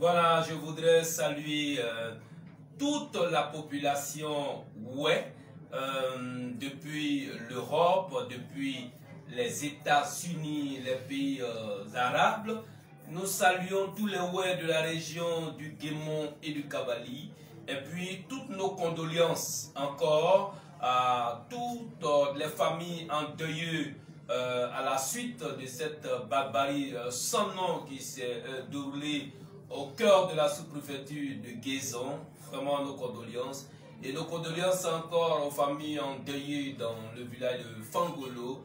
Voilà, je voudrais saluer toute la population depuis l'Europe, depuis les États-Unis, les pays arabes. Nous saluons tous les de la région du Guémon et du Kabali. Et puis toutes nos condoléances encore à toutes les familles endeuillées à la suite de cette barbarie sans nom qui s'est déroulée au cœur de la sous-préfecture de Guézon. Vraiment nos condoléances. Et nos condoléances encore aux familles endeuillées dans le village de Fangolo.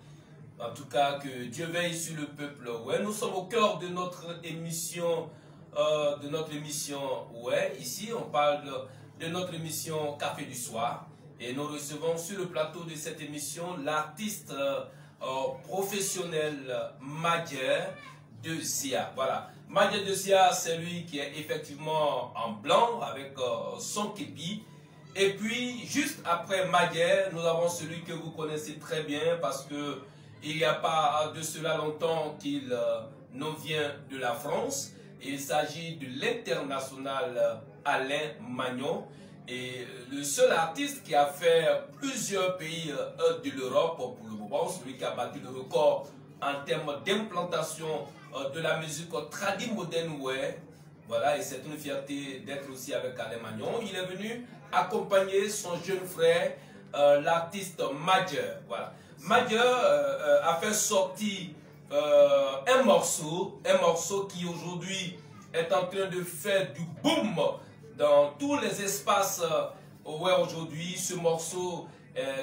En tout cas, que Dieu veille sur le peuple. Ouais, nous sommes au cœur de notre émission. Ici, on parle de notre émission Café du Soir. Et nous recevons sur le plateau de cette émission l'artiste professionnel Madjer de Zia. Voilà. Madjer de Zia, c'est lui qui est effectivement en blanc avec son képi. Et puis, juste après Madjer, nous avons celui que vous connaissez très bien parce que il n'y a pas de cela longtemps qu'il nous vient de la France. Il s'agit de l'international Alain Magnon. Et le seul artiste qui a fait plusieurs pays de l'Europe pour le moment, celui qui a battu le record en termes d'implantation de la musique tradie moderne. Voilà, et c'est une fierté d'être aussi avec Alain Magnon. Il est venu accompagner son jeune frère, l'artiste Madjer. Voilà. Madjer a fait sortir un morceau qui aujourd'hui est en train de faire du boom dans tous les espaces. Aujourd'hui, ce morceau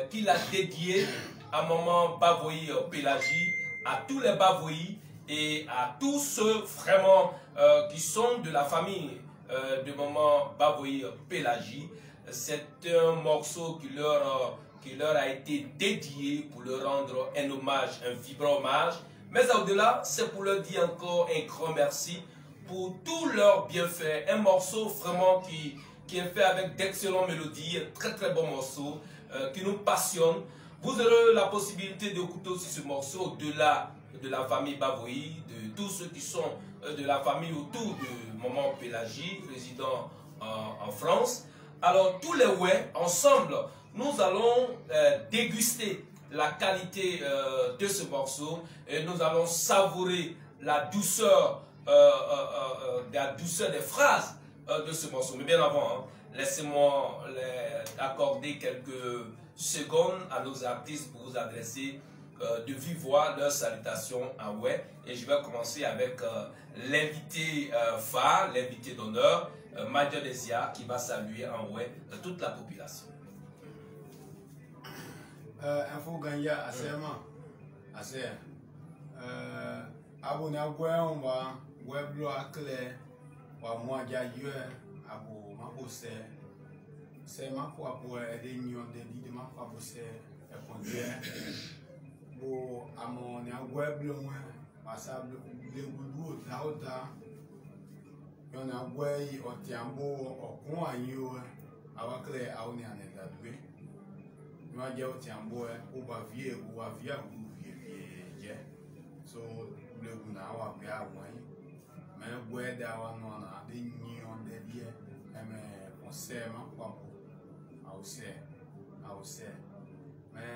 qu'il a dédié à maman Bavoyi Pélagie, à tous les Bavoyi et à tous ceux vraiment qui sont de la famille de maman Bavoyi Pélagie. C'est un morceau qui leur a été dédié pour leur rendre un hommage, un vibrant hommage. Mais au-delà, c'est pour leur dire encore un grand merci pour tous leurs bienfaits. Un morceau vraiment qui est fait avec d'excellentes mélodies, un très très bon morceau qui nous passionne. Vous aurez la possibilité d'écouter aussi ce morceau au-delà de la famille Bavoyi, de tous ceux qui sont de la famille autour de maman Pélagie, résident en France. Alors tous les ensemble, nous allons déguster la qualité de ce morceau et nous allons savourer la douceur des phrases de ce morceau. Mais bien avant, laissez-moi accorder quelques secondes à nos artistes pour vous adresser de vive voix leurs salutations en et je vais commencer avec l'invité phare, l'invité d'honneur, Madjer de Zia, qui va saluer en toute la population. Info ganya asema ase abonné on va weblo akle wa moja yue abo mabose c'est ma foi pour aider nyon de ma foi pour c'est bo amone weblo moi pasable le gudu dauda yona wei otiambo okun ayo awakle awoni anedadwe ma je otiambo o ba vie so le guna wa be awon me gwe da wa no na de nyon de die me conseil ma kwa au mais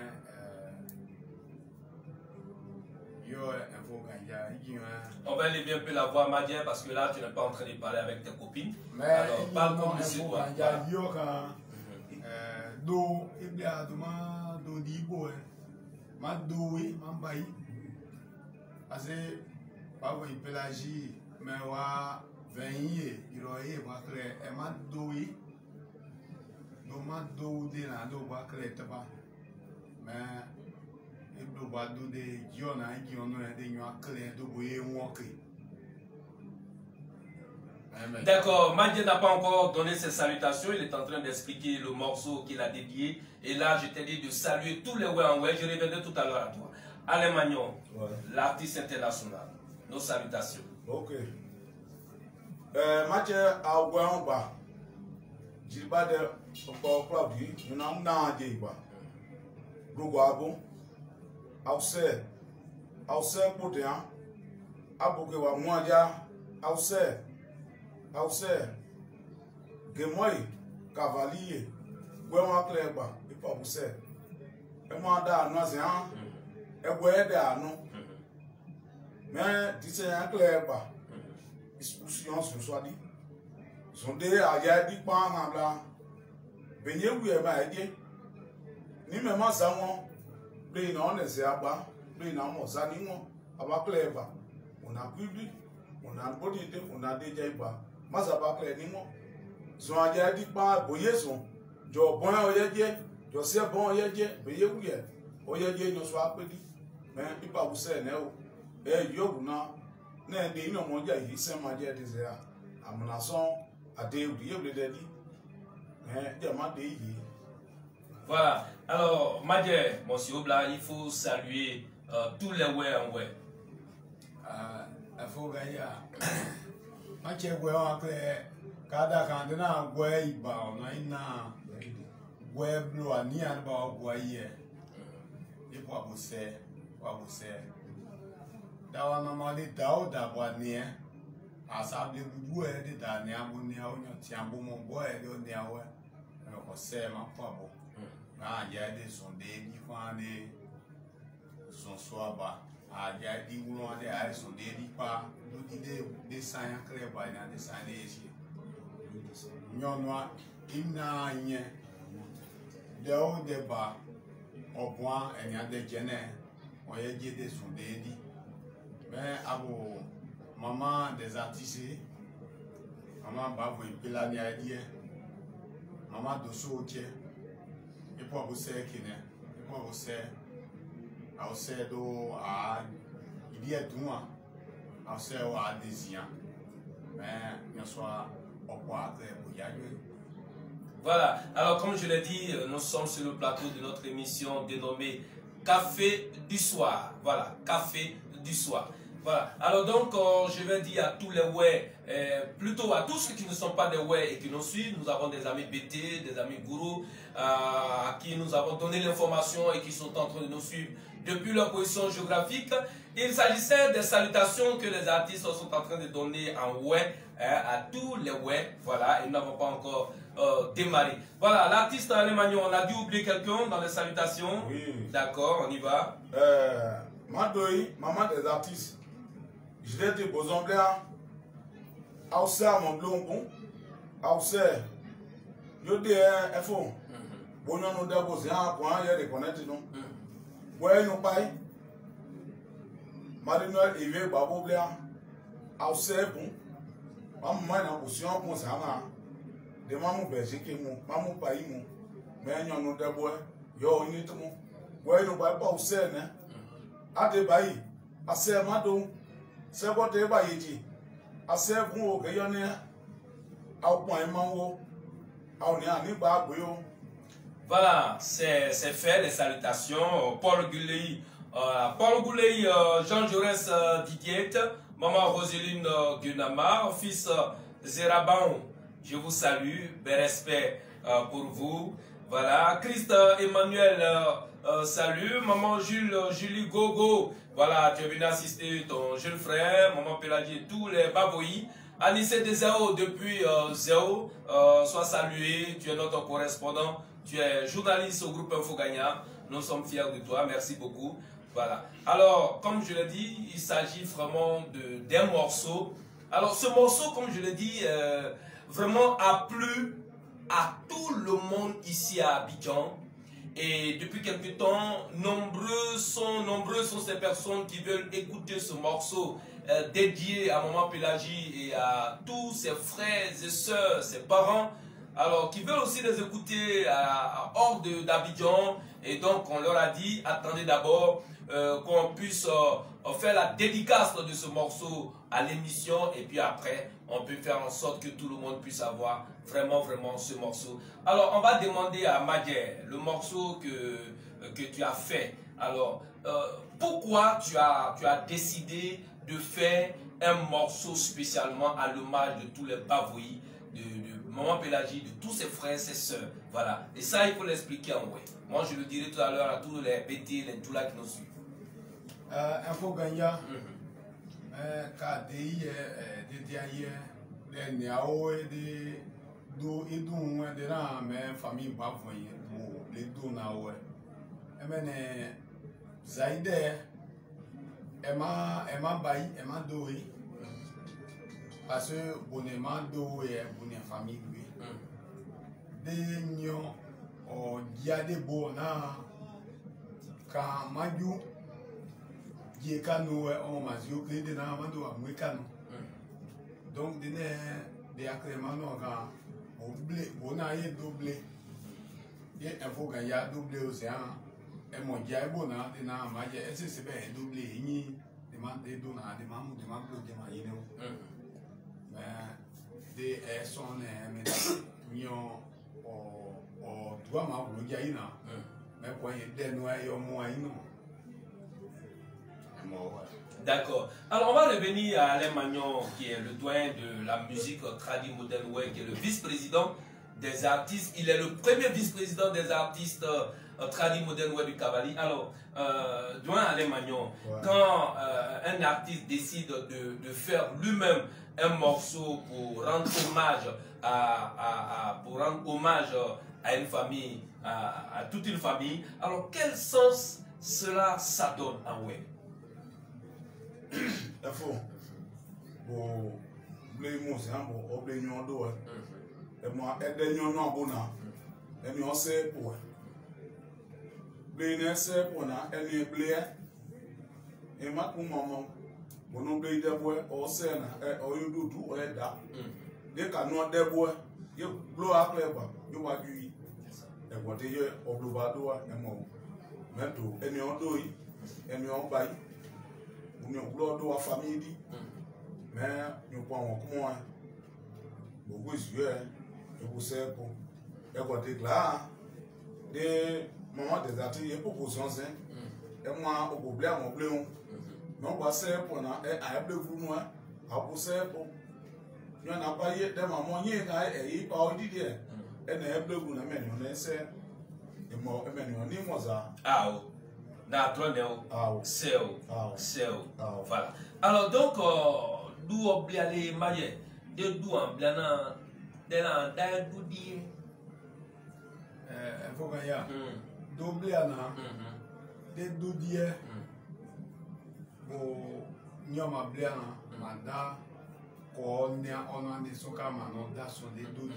on va élever un peu la voix, Madjer, parce que là tu n'es pas en train de parler avec tes copines. Alors parle comme monsieur toi. Do ibia duma do dibo ma doé ma bayi parce Bavoyi Pélagie me wa 20 iroye wa kre e ma doé do ma do de na do wa kre taba mais ibdo ba do de giona giono de nyo akle do boye wonke. D'accord, Madjer n'a pas encore donné ses salutations, il est en train d'expliquer le morceau qu'il a dédié. Et là, je t'ai dit de saluer tous les je reviendrai tout à l'heure à toi. Alain Magnon, l'artiste international, nos salutations. Ok. Madjer a oué Jilba de Claudie, nous n'avons pas de Jilba. Rouabo, Auxerre pour Déan, Aboukewa Moadia, Auxerre. Aoussé, Gemoy, Cavalier, Gouéman Cleba, et pas Boussé. Et moi, dans Noisian, et Goué à nous. Mais, dis un Cleba, discussion sur soi dit. Son dé à Yadi Pan en blanc. Beignet ou Yéma aidé. Ni même en Samon, Blé non, les Abba, Blé non, mon Sanimo, Abba Cleba. On a public, on a bodité, on a déjà pas. Mas abakle ni mo so aja di pa boye so jo bon oyeje jo se bon oyeje beye wuye oyeje nyo so apedi me ipa wuse ne o yobu na de ino mo ja yi se ma je de se a amuna so ade wuye blede di je ma de yi. Voilà. Alors, Madje, monsieur Obla, il faut saluer tous les ouais en ouais. Il faut gagner. Mache gwe wakle kada kandina gwe iba ona ina gwe blo ani an ba gwe ye ipo abuse dawa mama le dawo da bwa ni asable bubu e de da ni amu ni awo nyo ti ambo mo gwe e do ni awo e ko se ma po abo na ya de son de ni fa ni son soaba a ya di wulo de a son de di pa do di de sanya kreba na de sanya esi nyonwa ina nye de o de ba obwa enya de jene o ye je de son de di mais abo maman des artistes maman ba vo ipela ni adie maman doso oche e po abo se kine e po abo se ao ser do a iria duma ao ser o a desenhar mais soit au point Voilà, alors comme je l'ai dit, nous sommes sur le plateau de notre émission dénommée Café du soir. Voilà, Café du soir. Voilà, alors donc je vais dire à tous les ouais, plutôt à tous ceux qui ne sont pas des ouais et qui nous suivent. Nous avons des amis BT, des amis gourous à qui nous avons donné l'information et qui sont en train de nous suivre depuis leur position géographique. Il s'agissait des salutations que les artistes sont en train de donner en ouais à tous les ouais. Voilà, et nous n'avons pas encore démarré. Voilà, l'artiste Alemagnon, on a dû oublier quelqu'un dans les salutations. Oui. D'accord, on y va. Madoï, maman des artistes. Je l'ai dit, besoin de Aoussé à mon blongon. Aoussé, je dis, il faut. Bon, nous déposer un point, il y a des connaître, non? Ouais, nous paye. Marie-Noël, Yves, Babou Bléa. Aoussé, bon. Maman, moi, dans la position, pour ça, de maman, berger, qui mou, maman, paye, mou. Mais nous déposer, yo, il est tout. Ouais, nous paye pas Aoussé, né? Ade bayi, assez mado. C'est quoi te ba yiti ase gun o ke yo ni au point mango au ni ani ba gbe o. Voilà, c'est fait les salutations. Paul Gouley, Jean Jaurès Didier, maman Roseline Gunama, fils Zeraban, je vous salue, bel respect pour vous. Voilà, Christ Emmanuel, salut, maman Julie Gogo. Voilà, tu es venu assister ton jeune frère, maman Pélagie, tous les Baboïs. Anissé de Zéo depuis Zéo, sois salué, tu es notre correspondant, tu es journaliste au groupe Info Gagnant. Nous sommes fiers de toi, merci beaucoup. Voilà. Alors, comme je l'ai dit, il s'agit vraiment d'un morceau. Alors, ce morceau, comme je l'ai dit, vraiment a plu à tout le monde ici à Abidjan. Et depuis quelque temps, nombreuses sont ces personnes qui veulent écouter ce morceau dédié à Maman Pélagie et à tous ses frères et sœurs, ses parents. Alors, qui veulent aussi les écouter hors d'Abidjan. Et donc, on leur a dit, attendez d'abord qu'on puisse faire la dédicace de ce morceau à l'émission. Et puis après, on peut faire en sorte que tout le monde puisse avoir vraiment ce morceau. Alors, on va demander à Madje, le morceau que tu as fait. Alors, pourquoi tu as décidé de faire un morceau spécialement à l'hommage de tous les Bavoïs, de Maman Pélagie, de tous ses frères, ses sœurs. Voilà. Et ça, il faut l'expliquer en vrai. Moi, je le dirai tout à l'heure à tous les BT, les Doula qui nous suivent. Info Gagnant, KDI, DDI, les niao et des do et dou et des là mais famille pas voyer pour les do na ouais et men zaide Emma bayi Emma doé parce que bonnement doé bonne famille lui des nions o dia de bona ka maju die kanu o mazio que de na mando amekano donc de accrémano ga o blé bona ye doublé ye info ga ya doublé océan et mon dia bona de na maje c'est bien doublé ni demande de na demande de maïno mais de son mais nion o doit ma vous dire ina mais quoi il est noyé au moins non. D'accord. Alors on va revenir à Alain Magnon qui est le doyen de la musique tradi moderne ouais, qui est le vice-président des artistes. Il est le premier vice-président des artistes tradi moderne ouais du Cavali. Alors doyen Alain Magnon, quand un artiste décide de faire lui-même un morceau pour rendre hommage à une famille, à toute une famille, alors quel sens cela ça donne en web? Il faut pour les mots, c'est un bon obéissant d'eau. Et moi, aider nous non bon et nous c'est pour. Les c'est pour na et nous blé et ma pour maman. Bon nous blé de bois au sein et au yudu tout et da. Dès qu'à nous de bois, il blow à clair pas, il va du. Et quand il y a au blubado et moi, maintenant et nous on doit et nous on baille. Nous avons la famille, mais nous avons beaucoup de yeux, beaucoup de serpents. Et quand tu es là, des moments des ateliers pour poser et moi, au problème, on bleu. Mais on va serpent, et à bleu pour nous, à pousser pour. Nous n'avons pas eu de maman, il y a eu pas eu d'idée. Et nous avons bleu pour nous, mais nous avons et moi, et nous avons ça. Ah, voilà. Alors donc d'où oublier les mailles de d'où en blanc de la d'où dire faut que ya d'oublier na de d'où dire bon nyoma blanc manda ko nya on andi soka mano da so de d'où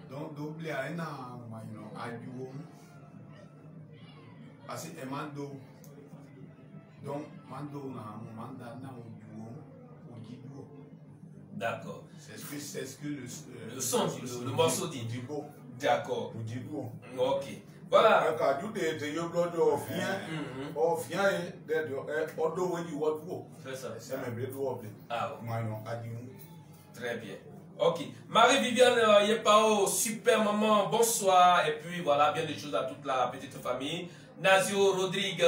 donc d'oublier na maino ajuo parce que mando donc, d'accord. C'est ce que le son, le morceau dit. D'accord. Ok. Voilà. C'est ça. Ah, très bien. Ok. Marie-Viviane Yepao, super maman, bonsoir. Et puis voilà, bien des choses à toute la petite famille. Nazio Rodrigue,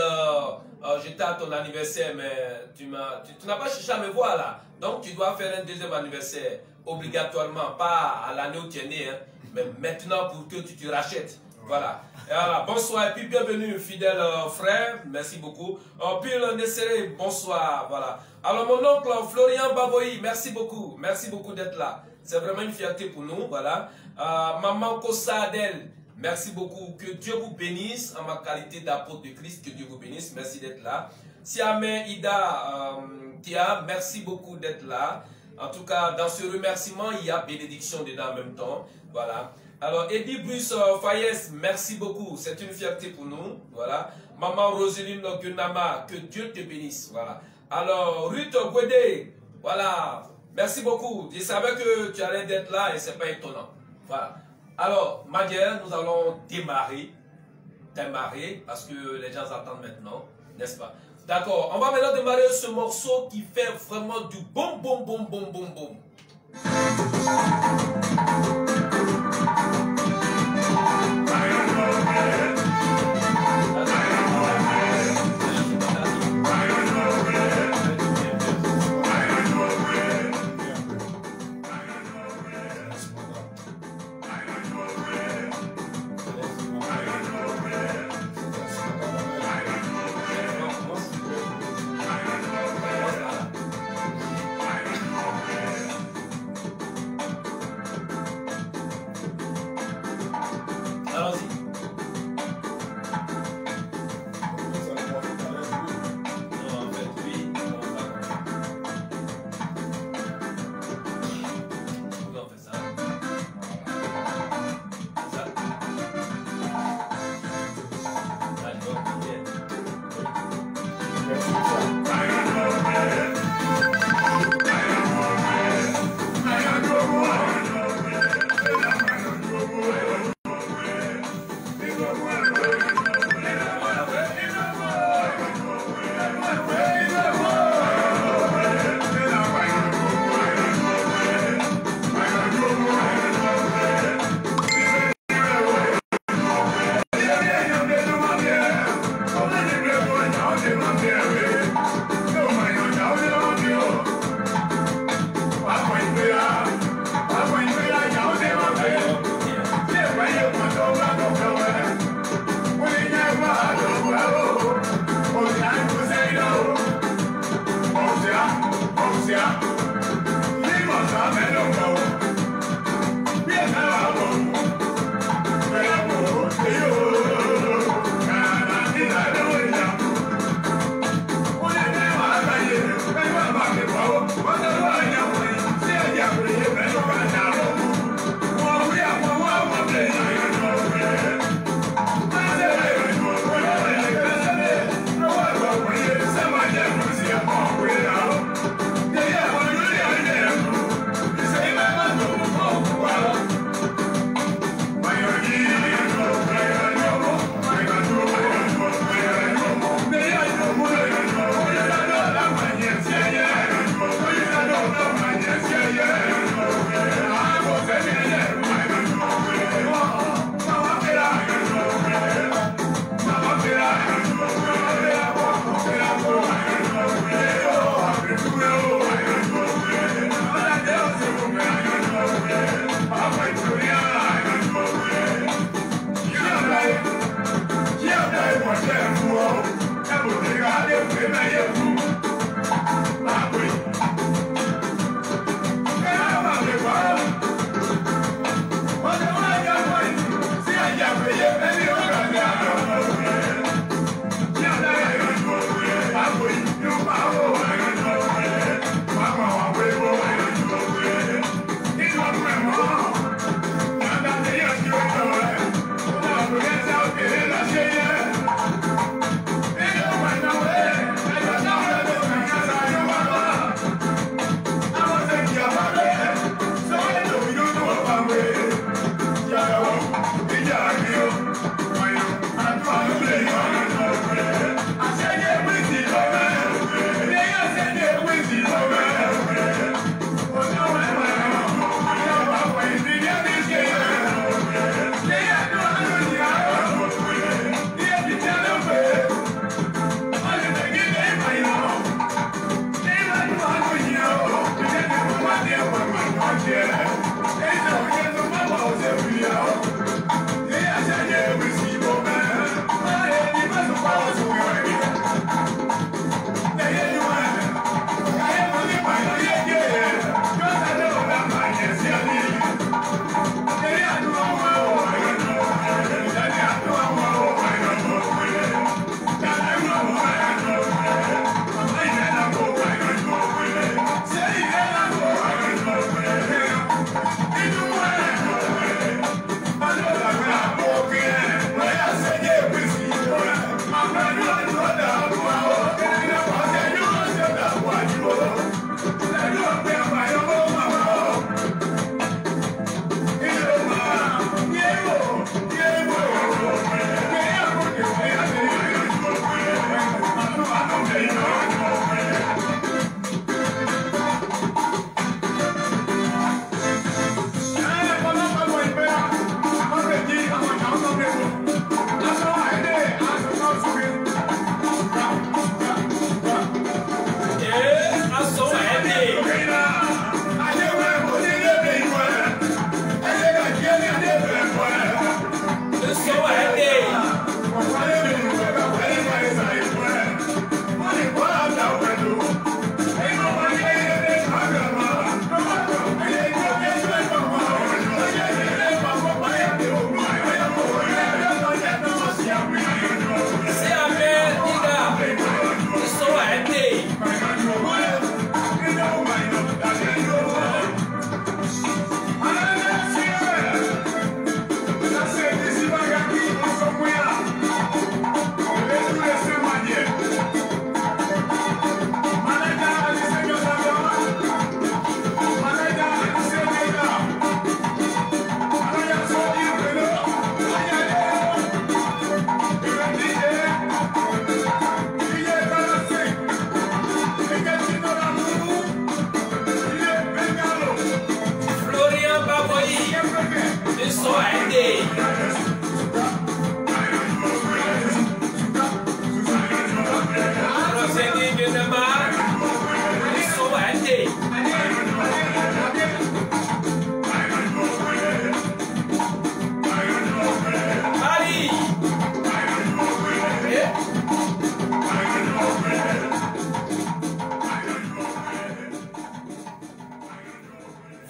j'étais à ton anniversaire, mais tu n'as pas cherché à me voir là. Donc tu dois faire un deuxième anniversaire, obligatoirement, pas à l'année où tu es né, hein, mais maintenant pour que tu te rachètes. Voilà. Et voilà. Bonsoir et puis bienvenue, fidèle frère, merci beaucoup. Pile Nessere, bonsoir. Voilà. Alors mon oncle Florian Baboyi, merci beaucoup d'être là. C'est vraiment une fierté pour nous. Voilà. Maman Kossadel. Merci beaucoup. Que Dieu vous bénisse en ma qualité d'apôtre de Christ. Que Dieu vous bénisse. Merci d'être là. Siamé Ida Tia, merci beaucoup d'être là. En tout cas, dans ce remerciement, il y a bénédiction dedans en même temps. Voilà. Alors, Eddie Bruce Fayez, merci beaucoup. C'est une fierté pour nous. Voilà. Maman Roseline Gunama, que Dieu te bénisse. Voilà. Alors, Ruth Gwede, voilà. Merci beaucoup. Je savais que tu allais être là et c'est pas étonnant. Voilà. Alors, Madjer, nous allons démarrer parce que les gens attendent maintenant, n'est-ce pas? D'accord, on va maintenant démarrer ce morceau qui fait vraiment du boum boum boum boum boum boum.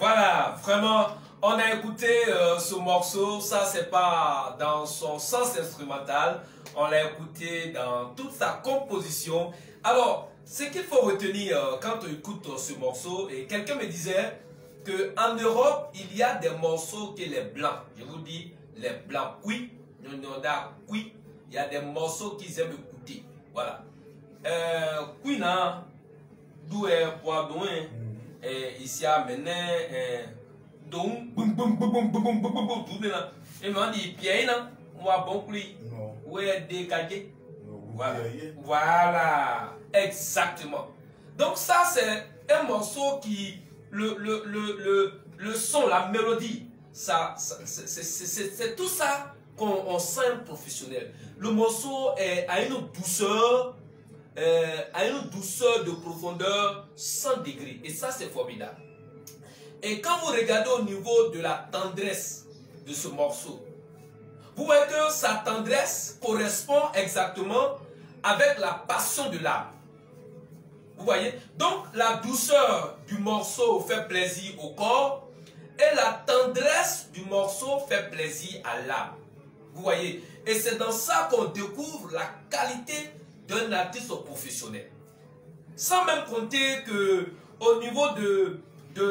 Voilà, vraiment, on a écouté ce morceau, ça c'est pas dans son sens instrumental, on l'a écouté dans toute sa composition. Alors, ce qu'il faut retenir quand on écoute ce morceau, et quelqu'un me disait qu'en Europe, il y a des morceaux que les blancs, je vous dis, les blancs, oui, il y a des morceaux qu'ils aiment écouter. Voilà. Oui, non, d'où est Poidon, ici à Mené, donc, boum, boum, boum, boum, boum, boum, boum, boum, boum, et moi, dit, Pierre, non, moi, bon, plus, où est décalé? Voilà. Voilà, exactement. Donc, ça, c'est un morceau qui, le son, la mélodie, c'est tout ça qu'on sent professionnel. Le morceau a une douceur de profondeur 100 degrés. Et ça, c'est formidable. Et quand vous regardez au niveau de la tendresse de ce morceau, vous voyez que sa tendresse correspond exactement avec la passion de l'âme. Vous voyez? Donc, la douceur du morceau fait plaisir au corps et la tendresse du morceau fait plaisir à l'âme. Vous voyez? Et c'est dans ça qu'on découvre la qualité d'un artiste professionnel. Sans même compter que au niveau de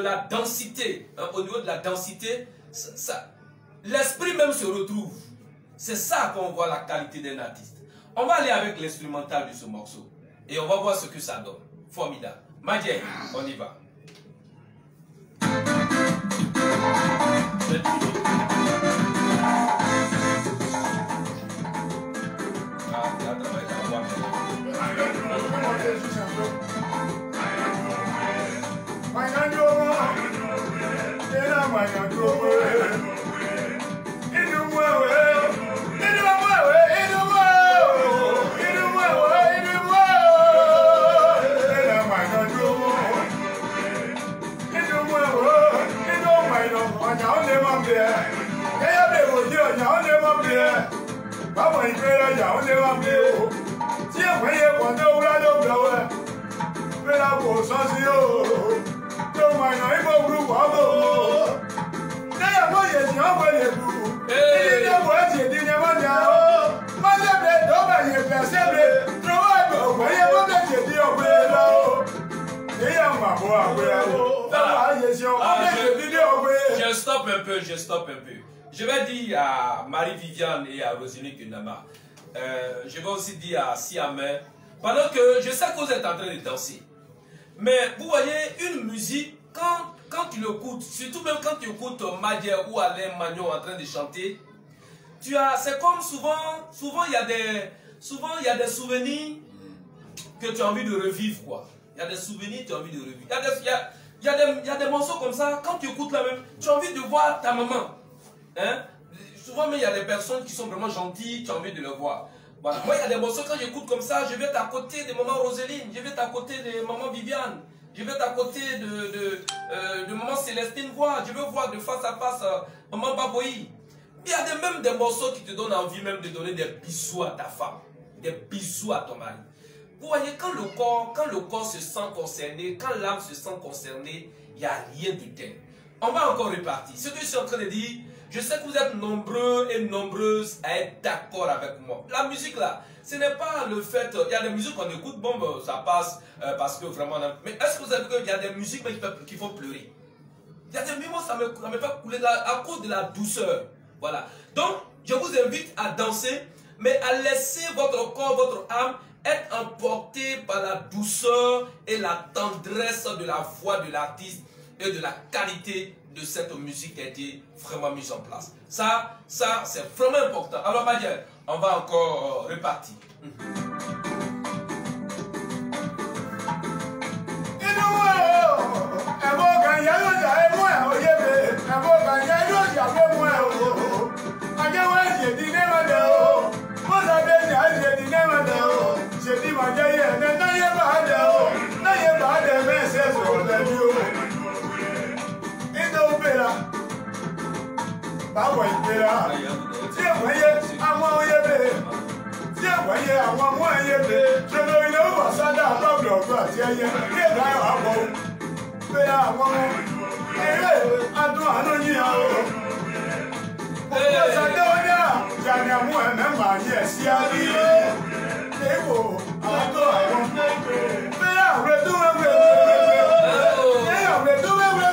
la densité, l'esprit même se retrouve. C'est ça qu'on voit la qualité d'un artiste. On va aller avec l'instrumental de ce morceau et on va voir ce que ça donne. Formidable. Madjer, on y va. Je stoppe un peu. Je vais dire à Marie-Viviane et à Roselyne Kunama, je vais aussi dire à Siamé, pendant que je sais que vous êtes en train de danser, mais vous voyez, une musique, quand tu l'écoutes, surtout même quand tu écoutes Madjer ou Alain Magnon en train de chanter, c'est comme souvent il y a des souvenirs que tu as envie de revivre, quoi. Il y a des souvenirs que tu as envie de revivre. Il y a des morceaux comme ça, quand tu écoutes la même, tu as envie de voir ta maman. Hein? Souvent, mais il y a des personnes qui sont vraiment gentilles, tu as envie de les voir. Voilà. Moi, il y a des morceaux, quand j'écoute comme ça, je vais être à côté de maman Roselyne, je vais être à côté de maman Viviane, je vais être à côté de maman Célestine Voix, je vais voir de face à face maman Baboï. Il y a même des morceaux qui te donnent envie même de donner des bisous à ta femme, des bisous à ton mari. Vous voyez, quand le corps se sent concerné, quand l'âme se sent concernée, il n'y a rien de tel. On va encore repartir. Ce que je suis en train de dire, je sais que vous êtes nombreux et nombreuses à être d'accord avec moi. La musique là, ce n'est pas le fait... Il y a des musiques qu'on écoute, bon, ça passe parce que vraiment... Mais est-ce que vous savez qu'il y a des musiques qui font pleurer? Il y a des moments, ça me fait couler à cause de la douceur. Voilà. Donc, je vous invite à danser, mais à laisser votre corps, votre âme être emporté par la douceur et la tendresse de la voix de l'artiste et de la qualité de cette musique qui a été vraiment mise en place. Ça c'est vraiment important. Alors, Madjer, on va encore repartir. Báwo ìgbéra tí èwọ̀ yẹ àwọn oyè bèèrè tí èwọ̀ yẹ àwọn ọmọ ẹyẹ bèèrè ṣọlọ ilé wà sádà lọ́gbọ̀n ọ̀gbọ̀n àti ẹyẹ ní èdè àwọ̀ pé àwọn ọmọ eré adùn àánú yíyan o. Òkú ọ̀sàdé ọjà jàǹdà àmú ẹ̀mẹ́ màá yẹ sí àbí. Èèwò àádọ́ àwọn bẹ́ẹ̀ àwẹ̀ tó wẹ́wẹ́ bẹ́ẹ̀ àwẹ̀ tó wẹ́wẹ́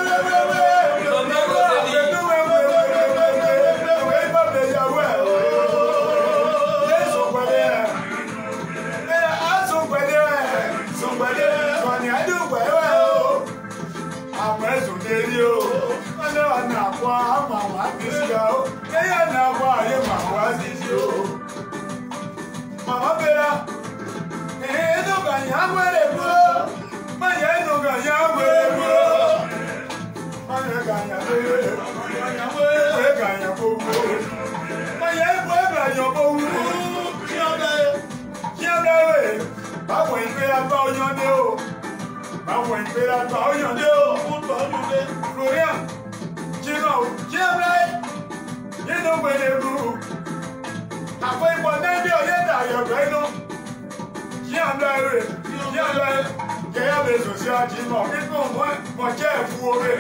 Mama Bella, no ganha huevo, mãe no ganha huevo, mãe ganha huevo, ganha pouco, mãe ganha pouco, báwo ìpera gba oyan dé o, báwo ìpera gba oyan dé o, Florian, Jìnnà, Jẹ́mìlẹ́, nínú gbèdégu. Àpò ìpọ̀ nẹ́bí ọ̀yẹ́ dàyọ̀gbẹ́ inú. Kí àndọ̀ ẹ̀rẹ̀, kí àndọ̀ ẹ̀ kẹ́yà lè sùn sí àjímọ̀ nínú mọ̀ jẹ́ ẹ̀fú orí.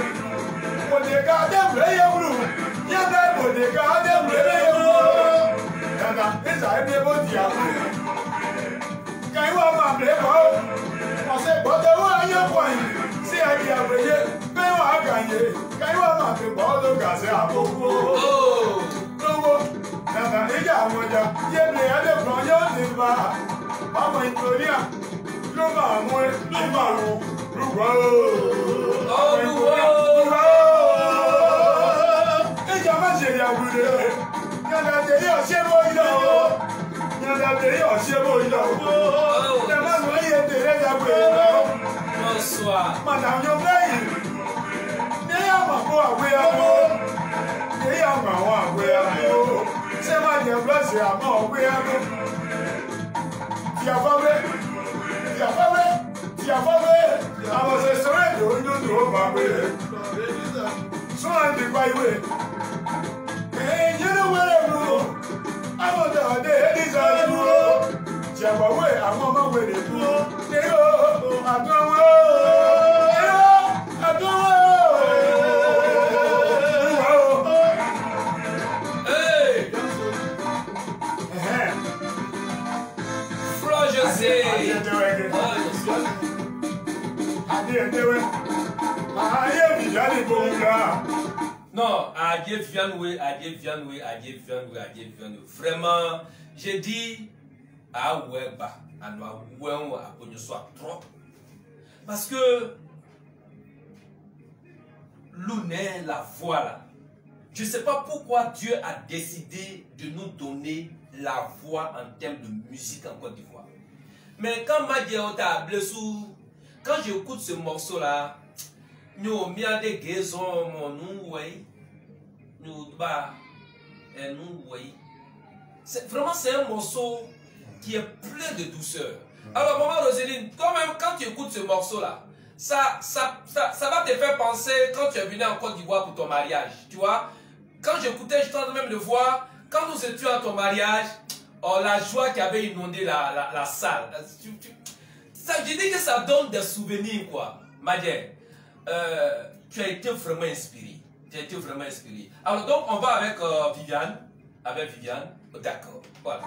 Bòdèkà Adéwùrẹ́ yẹ wúlù, kí àndọ̀ ẹ̀ bòdèkà Adéwùrẹ́ yẹ wúlù. Dàdà nísà ẹbí ebó di àbú. Kẹ́yìnwó ọmọ àbúrẹ́ kọ́ ó. Ọ̀sẹ̀ gbọ́dọ̀ wọ́n ayé pọ̀ yìí sí ẹbí àbúrẹ́ pé wọ́n á gànyè. Kẹ́yìnwó ọmọ àbúrẹ́ kọ́ ó ló gà sí àbókù. Lówó. Nana ìjà àwọn ọjà yéèmí ẹlẹ́gbọ̀n yóò ti bá ọmọ ìtòrí à ló máa mú ẹ ló máa wò lùwọ́ ọmọ ìtòrí à lùwọ́ ìjà má ṣe ìyàgùdè yàrá tèyí ọ̀ṣẹ́ bó yọ yàrá tèyí ọ̀ṣẹ́ bó yọ yàrá ló yẹ tèrè yàgùdè màdàm yóò lẹ́yìn ní àmà kó àgbéyàwó ní àmà àwọn àgbéyàwó. Ṣé máa jẹ búlọ́ọ̀sì àmọ́ ọ̀gbé ẹnu? Tìyàfọ́wé, àwọn ṣe sọ́rọ̀ èdè oúnjẹ ó máa gbé. Súnmọ́ ti pa ìwé. Èyí ló wẹ́rẹ̀ mú o. Àwọn ọ̀dọ̀ ọ̀dẹ́ èdè sọ́ọ́ o. Tìyàfọ́wé àwọn ọmọ wèrè mú o. Èrò àdúrà Non, Adieu Vianoué. Vraiment, j'ai dit à Weba, à Nouaoué, à Pognosoa trop. Parce que l'honneur, la voix là. Je ne sais pas pourquoi Dieu a décidé de nous donner la voix en termes de musique en Côte d'Ivoire. Mais quand Madiaota Blessou, quand j'écoute ce morceau là, nous mis à des gaisons, nous voyons, nous bah, nous voyons. Vraiment c'est un morceau qui est plein de douceur. Alors maman Roseline, quand même quand tu écoutes ce morceau là, ça va te faire penser quand tu es venu en Côte d'Ivoire pour ton mariage, tu vois. Quand j'écoutais, je tente même de voir, quand nous étions à ton mariage, oh, la joie qui avait inondé la salle. Ça, je dis que ça donne des souvenirs, quoi. Madjer, tu as été vraiment inspiré. Alors donc, on va avec Viviane. D'accord, voilà.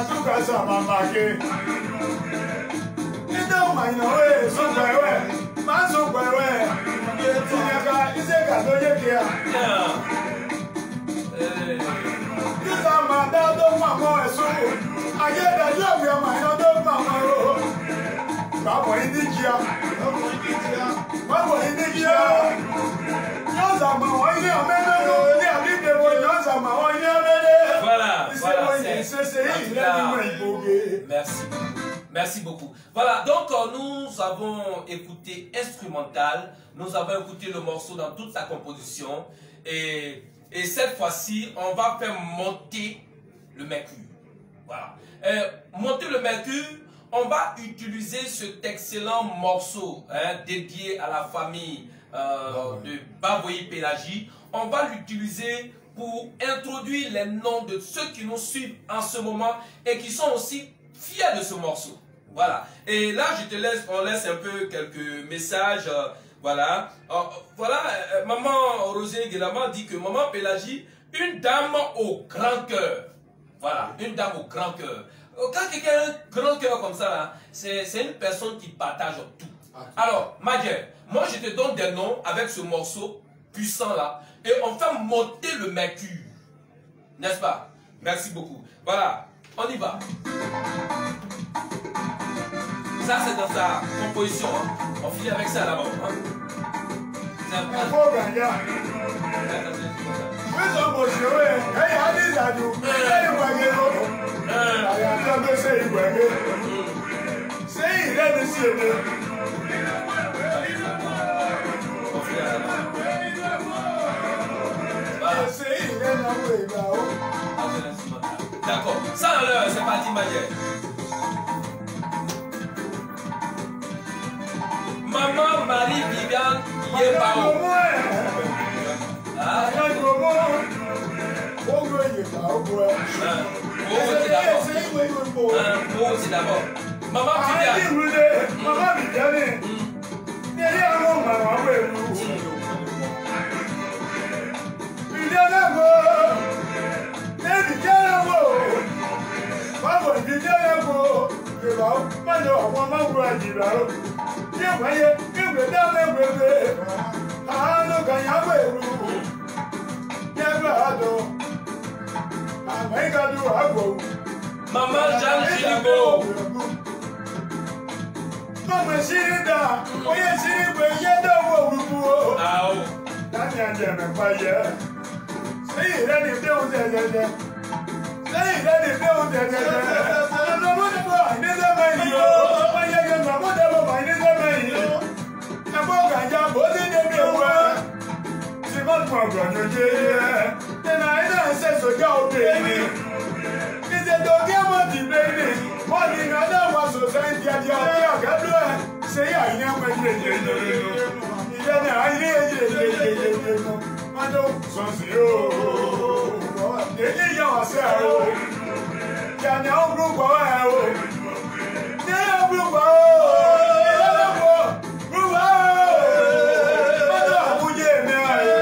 tout cas, ça m'a marqué. Il don't mind, ouais, son père, ouais. Ma son père, ouais. Il s'est gâteau, il est bien. Il s'en m'a donné de maman et son. Aïe, d'ailleurs, il m'a donné de maman. Maman, il dit qu'il y a. Maman, il dit qu'il y a. Voilà, merci beaucoup. Voilà, donc nous avons écouté instrumental, nous avons écouté le morceau dans toute sa composition et cette fois-ci, on va faire monter le mercure. Voilà. Monter le mercure, on va utiliser cet excellent morceau dédié à la famille de Baboyi Pélagie. On va l'utiliser pour introduire les noms de ceux qui nous suivent en ce moment et qui sont aussi fiers de ce morceau. Voilà. Et là, on laisse un peu quelques messages. Voilà. Maman Rosine Guélaman dit que Maman Pélagie, une dame au grand cœur. Voilà, une dame au grand cœur. Quand quelqu'un a un grand cœur comme ça, c'est une personne qui partage tout. Alors, Madjer, moi je te donne des noms avec ce morceau puissant là et on fait monter le mercure. N'est-ce pas? Merci beaucoup. Voilà, on y va. Ça c'est dans sa composition. On finit avec ça là-bas. C'est un peu... D'accord, ça alors c'est parti Madjer. Maman Marie-Viviane Yebao. C'est d'abord. Maman Viviane. Maman Viviane. Maman Jeanne Gilibo. Maman Chirida, oye Chiribwe, yedo wo rubu. Ah oh. Dani anje me paye. Sei ire ni pe o jejeje. Sei ire ni pe o jejeje. No mo de bo ni de me yo. Paye ge no mo de bo ni de me yo. Na bo ganja bo ni de me wa. Si mo mo gbo joje. Na ina se so ja o be ni. Ni de do ge mo di be ni. Mo ni na da wa so sai dia dia ga blo. Sei ya ina mo je je je. Iya na aye je je je je. Mado sonsi o. Ele ya wa se o. Ya na o gbo o. Ne o gbo o. Ele o gbo. Gbo o. Mado amuje me aye.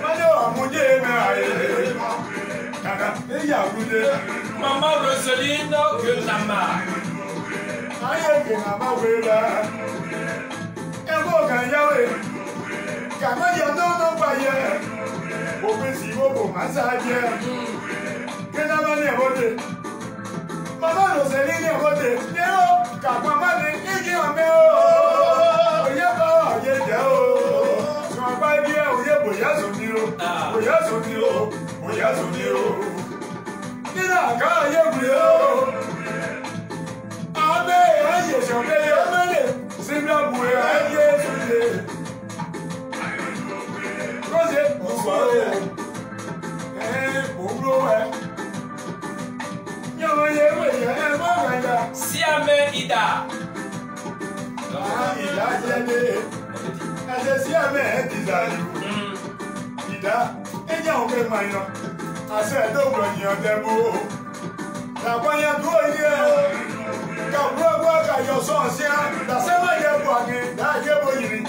Mado amuje me aye. Kaka, e ya gude. Maman Roseline Guelama. Aye ke na ma we la. E mo kan yawe. Kama ya no no pa ye. O pe si wo bo ma sa je. Ke na ma ne hote. Mama Roseline hote. Ne o ka pa ma ni igi o me o. O ye ba o ye je o. So pa bi e o ye bo ya so ni o. O ya so ni o. O ya so ni o. Ni na ka ye gbe o. Abe aye so be ye o me le. Sibla bu e aye so le. Rose, bonsoir. Siame Ida. Ida Siame. Ade Siame Ida. Ida. Enya o me mayo. Ase do gbo ni o debo. La kwanya do ye. Ka bro bro ka yo so sia. Da se ma ye bo ani. Da ye bo yiri.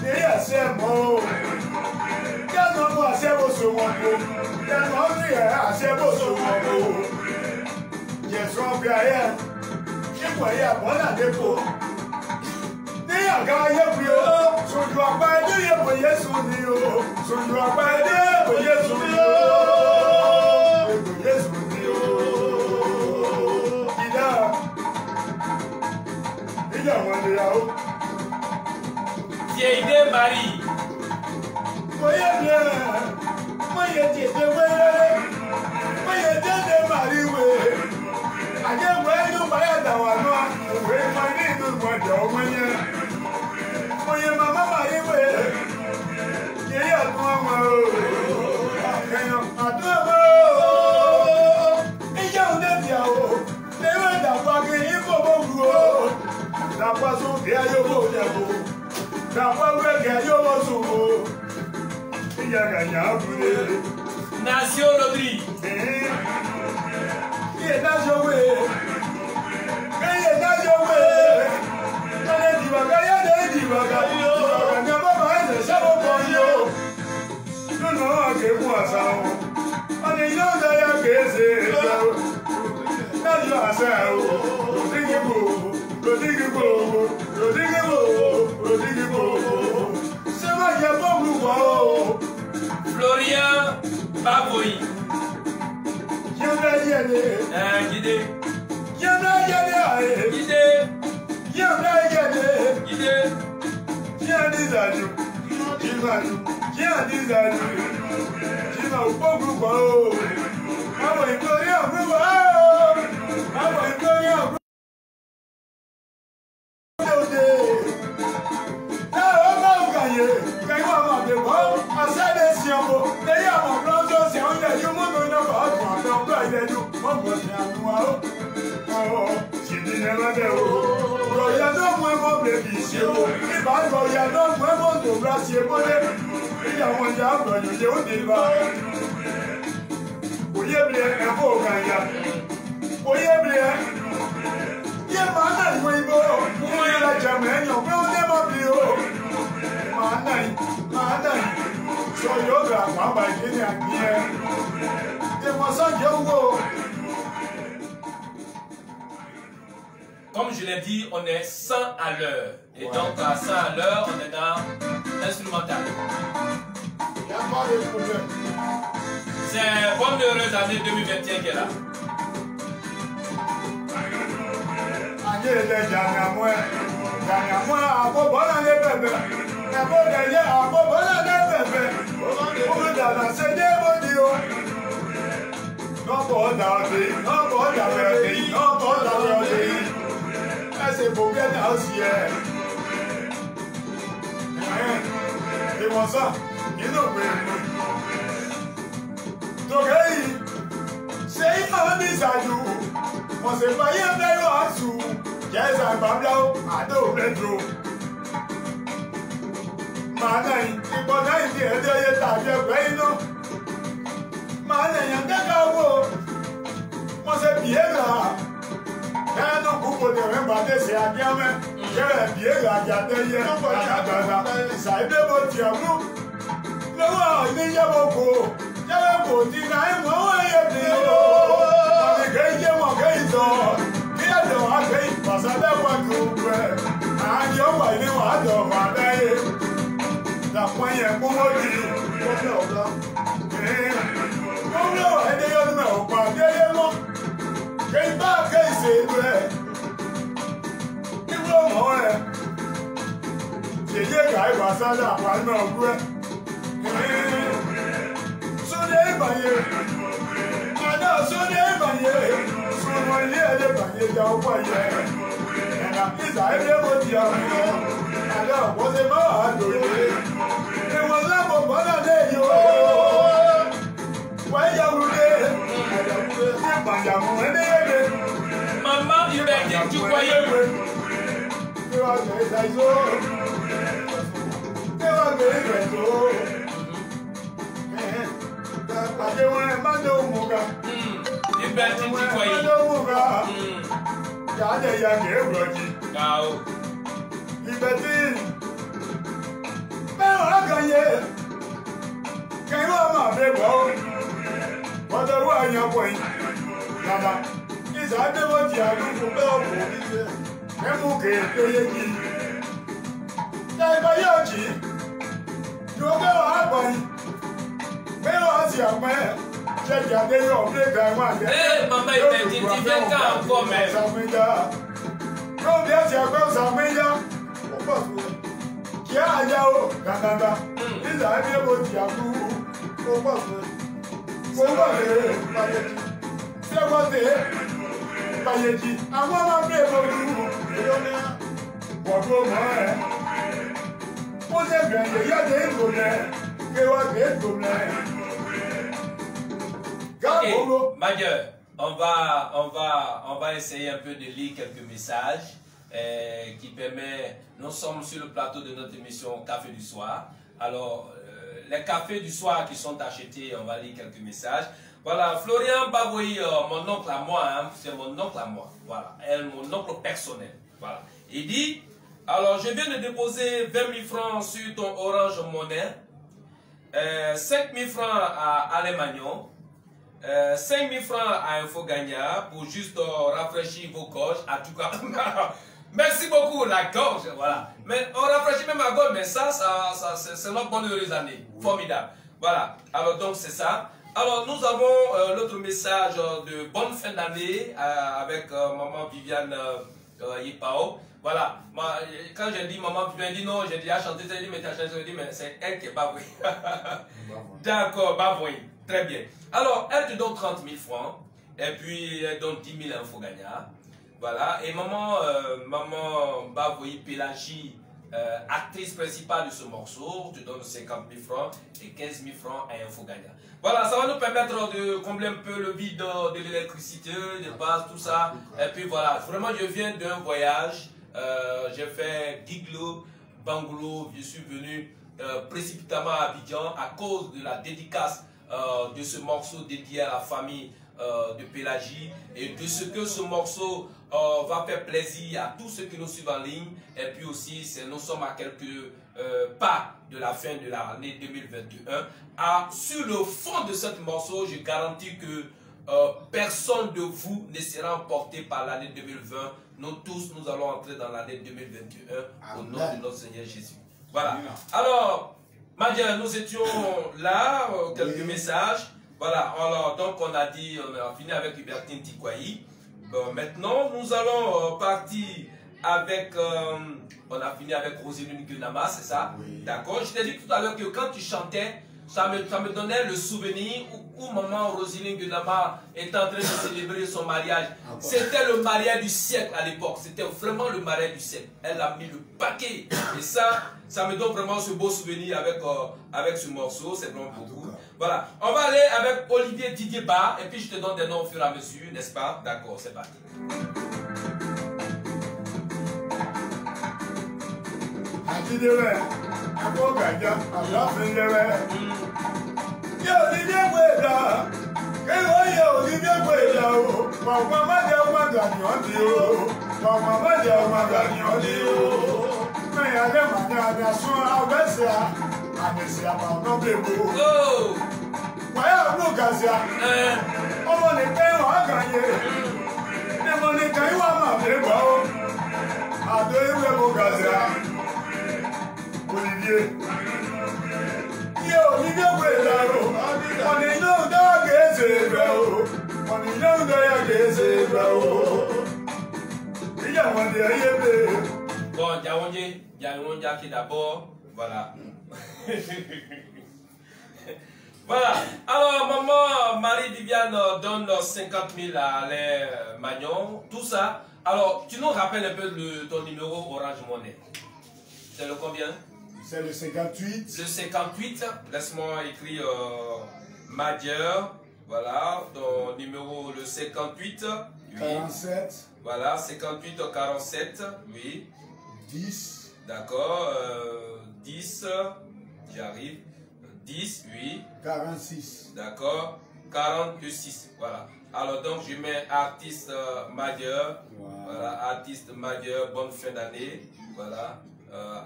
Ni ase mo. Yàtọ̀ mú àṣẹ́bòsò wọn kó. Yàtọ̀ ń rí ẹ̀ àṣẹ́bòsò wọn kó. Gaia. Ìwọ̀nyí àbọ̀nà dépò. Ní àga ayé fi o, sojú àpá ẹdí èbò Yéṣu ni o. Sojú àpá ẹdí èbò Yéṣu ni o. Èbò Yéṣu ni o. Ìdá. Ìjà wọn ni yàwó. Vieille Marie. Moye bien. Moye tètè wẹ́rẹ́. Moye tètè Marie wé. Àjẹ́ wẹ́ inú báyà dàwà náà. Òwe máa ní inú ìmọ̀jọ̀ ọmọ yẹn. Moye màmá Marie wé. Yèyí àtún ọmọ o. Àkẹyàn àtún ọmọ o. Ìjẹ́ òun dẹ́bi àwọ̀. Léwé dàpọ̀ akéyí kò bó gu o. Dàpọ̀ sókè ayé owó jẹ̀bù. Dàpọ̀ wẹ́gẹ̀ ayé owó sùn o. Ìyá kàyà abúlé. Nation Rodri. Iye dájọ́ wé. Iye dájọ́ wé. Kọ́lé dìbàgá yáde dìbàgá. Dìbàgá ní ọmọ máa ń ṣe ṣẹ́wọ́ kan yó. Lónà wọn kè fún àṣà wọn. Wọ́n ní yóò dáyà kéèsè ẹ̀ṣẹ̀ o. Dájọ́ àṣà o. Ròdígì gbòòbò. Ròdígì gbòòbò. Ròdígì gbòòbò. Ròdígì gbòòbò. Ṣé má jẹ bọ́ọ̀lù wọ̀ o? Florian Bavoy. Guidé. Guidé. Comme je l'ai dit, on est 100 à l'heure. Et donc, à 100 à l'heure, on est dans l'instrumental. Il n'y a pas de problème. C'est bonne heureuse année 2021 qui est là. C'est pour bien aussi. Et moi ça, il nous met. Donc, c'est un bisou. Moi, c'est pas un bel oiseau. J'ai un bablau à dos métro. Manai, c'est bon, il est derrière ta vie. Manai, il y a des gars. Moi, c'est bien là. Ẹnu kúkú ni rẹ̀ bá dé sí abíámẹ́, kẹ́rẹ̀ bí èrè àjàdé yẹ àgbàgbà, ìsàìdé bó ti ọ̀mú. Lọ́wọ́ oníyẹ́wò kò, yẹ́wò kò ti ká ẹ̀mọ́ wọ́n yẹ bí o. Ọ̀nìkẹ́ yé mọ̀ kẹ́ ìtọ̀, kí ẹ̀dọ̀ wá kẹ́ ìpàṣẹ́lẹ̀wọ̀ tó gbẹ. Àárín ọ̀wà ilé wà á dọ̀ wà láyé. Dàpọ̀ yẹn kú wọ́n di gómìnà ọ̀gá. Gómìnà ẹ̀dẹ́yọ́dúnmẹ̀ ọ̀pá déyé mọ́. Quem vai crescer, que bom é? Se chega aí passar da palma ao pé, sonhei banheiro, mas não sonhei banheiro, sonhei de banheiro já o banheiro. Na pizza ele é bom dia, agora você vai adorar. Eu vou lá para fora dele, vai já o Maman, il m'a dit que tu croyais. Il m'a dit que tu croyais. ça de votre dialogue pour faire au police. Même au que payer qui. T'as pas eu qui. Nous on va avoir. Mais on s'y a fait. J'ai gardé au blé gamin. Eh, maman, il t'identifiait quand encore même. Combien tu as fait ça, Média? On passe. Qui a Yao, Canada. Ils ont bien votre dialogue. On passe. C'est quoi c'est Payeji, àwọn máa ń bèèrè ojú ìrọ́lẹ́ wọ̀gbọ́ mọ́ ẹ̀. Ó ṣe bẹ̀rẹ̀ yáde ìgbòmẹ́, kéwàá ìgbòmẹ́. Majeur, on va essayer un peu de lire quelques messages qui permettent. Nous sommes sur le plateau de notre émission Café du Soir. Alors, les cafés du soir qui sont achetés, on va lire quelques messages. Voilà, Florian Bavoy, mon oncle à moi, hein, c'est mon oncle à moi. Voilà, mon oncle personnel. Voilà. Il dit, alors je viens de déposer 20 000 francs sur ton Orange Money, 5 000 francs à Alemagnon, 5 000 francs à Infogagna pour juste rafraîchir vos gorges. En tout cas, merci beaucoup, la gorge. Voilà. Mais on rafraîchit même la gorge, mais ça c'est notre bonne heureuse année. Formidable. Voilà. Alors, donc, c'est ça. Alors, nous avons l'autre message de bonne fin d'année avec maman Viviane Yipao. Voilà. Quand j'ai dit maman Viviane, elle dit non, j'ai déjà chanté, elle dit mais tu as chanté, je dis mais c'est elle qui est bavouée. D'accord, bavouée. Très bien. Alors, elle te donne 30 000 francs et puis elle donne 10 000 infos gagnants. Voilà. Et maman Bavouée Pélagie, actrice principale de ce morceau, te donne 50 000 francs et 15 000 francs à info gagnant. Voilà, ça va nous permettre de combler un peu le vide de l'électricité, de base, tout ça. Et puis voilà, vraiment je viens d'un voyage, j'ai fait Giglo, Bangulo, je suis venu précipitamment à Abidjan à cause de la dédicace de ce morceau dédié à la famille de Pélagie et de ce que ce morceau va faire plaisir à tous ceux qui nous suivent en ligne. Et puis aussi, nous sommes à quelques pas de la fin de l'année 2021. Sur le fond de ce morceau, je garantis que personne de vous ne sera emporté par l'année 2020. Nous tous, nous allons entrer dans l'année 2021 au nom de notre Seigneur Jésus. Voilà. Alors, Major, nous étions là, quelques messages. Voilà, alors donc on a dit, on a fini avec Hubertine Tikwayi. Bon, maintenant, nous allons partir avec, on a fini avec Roselyne Gunama, c'est ça? Oui. D'accord, je t'ai dit tout à l'heure que quand tu chantais, ça me donnait le souvenir où maman Roselyne Gunama est en train de célébrer son mariage. C'était le mariage du siècle à l'époque, c'était vraiment le mariage du siècle. Elle a mis le paquet et ça me donne vraiment ce beau souvenir avec ce morceau, c'est vraiment beaucoup. Voilà, on va aller avec Olivier Didier Bar et puis je te donne des noms au fur et à mesure, n'est-ce pas? D'accord, c'est parti. Olivier, Olivier Bredaro, on est non dans les ébranles, on est non dans les ébranles. Il y a un derrière. Bon, Diawondia qui d'abord, voilà. Voilà, alors maman Marie-Viviane donne 50 000 à les Magnon, tout ça. Alors, tu nous rappelles un peu ton numéro Orange Money. C'est le combien? C'est le 58. Le 58, laisse-moi écrire Major. Voilà, ton numéro le 58. 47. Voilà, 58 47, oui. 10. D'accord, 10, j'arrive. 10, oui. 46. D'accord, 46, voilà. Alors donc je mets artiste majeur. Voilà, artiste majeur, bonne fin d'année. Voilà.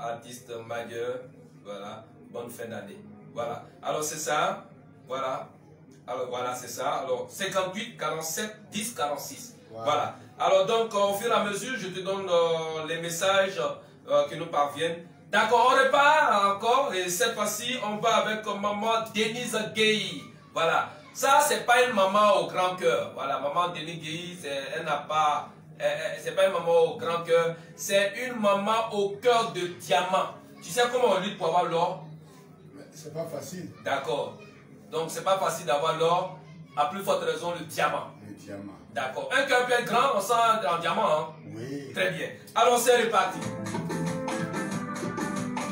Artiste majeur, voilà, bonne fin d'année. Voilà, alors c'est ça, voilà. Alors voilà, c'est ça. Alors 58, 47, 10, 46. Voilà. Alors donc, au fur et à mesure, je te donne les messages qui nous parviennent. D'accord, on repart encore. Et cette fois-ci, on va avec maman Denise Gueye. Voilà. Ça, c'est pas une maman au grand cœur. Voilà, maman Denise Gueye, elle n'a pas... c'est pas une maman au grand cœur. C'est une maman au cœur de diamant. Tu sais comment on lutte pour avoir l'or? C'est pas facile. D'accord. Donc, c'est pas facile d'avoir l'or. À plus forte raison, le diamant. Le diamant. D'accord. Un cœur bien grand, on sent en diamant. Hein? Oui. Très bien. Alors, c'est reparti.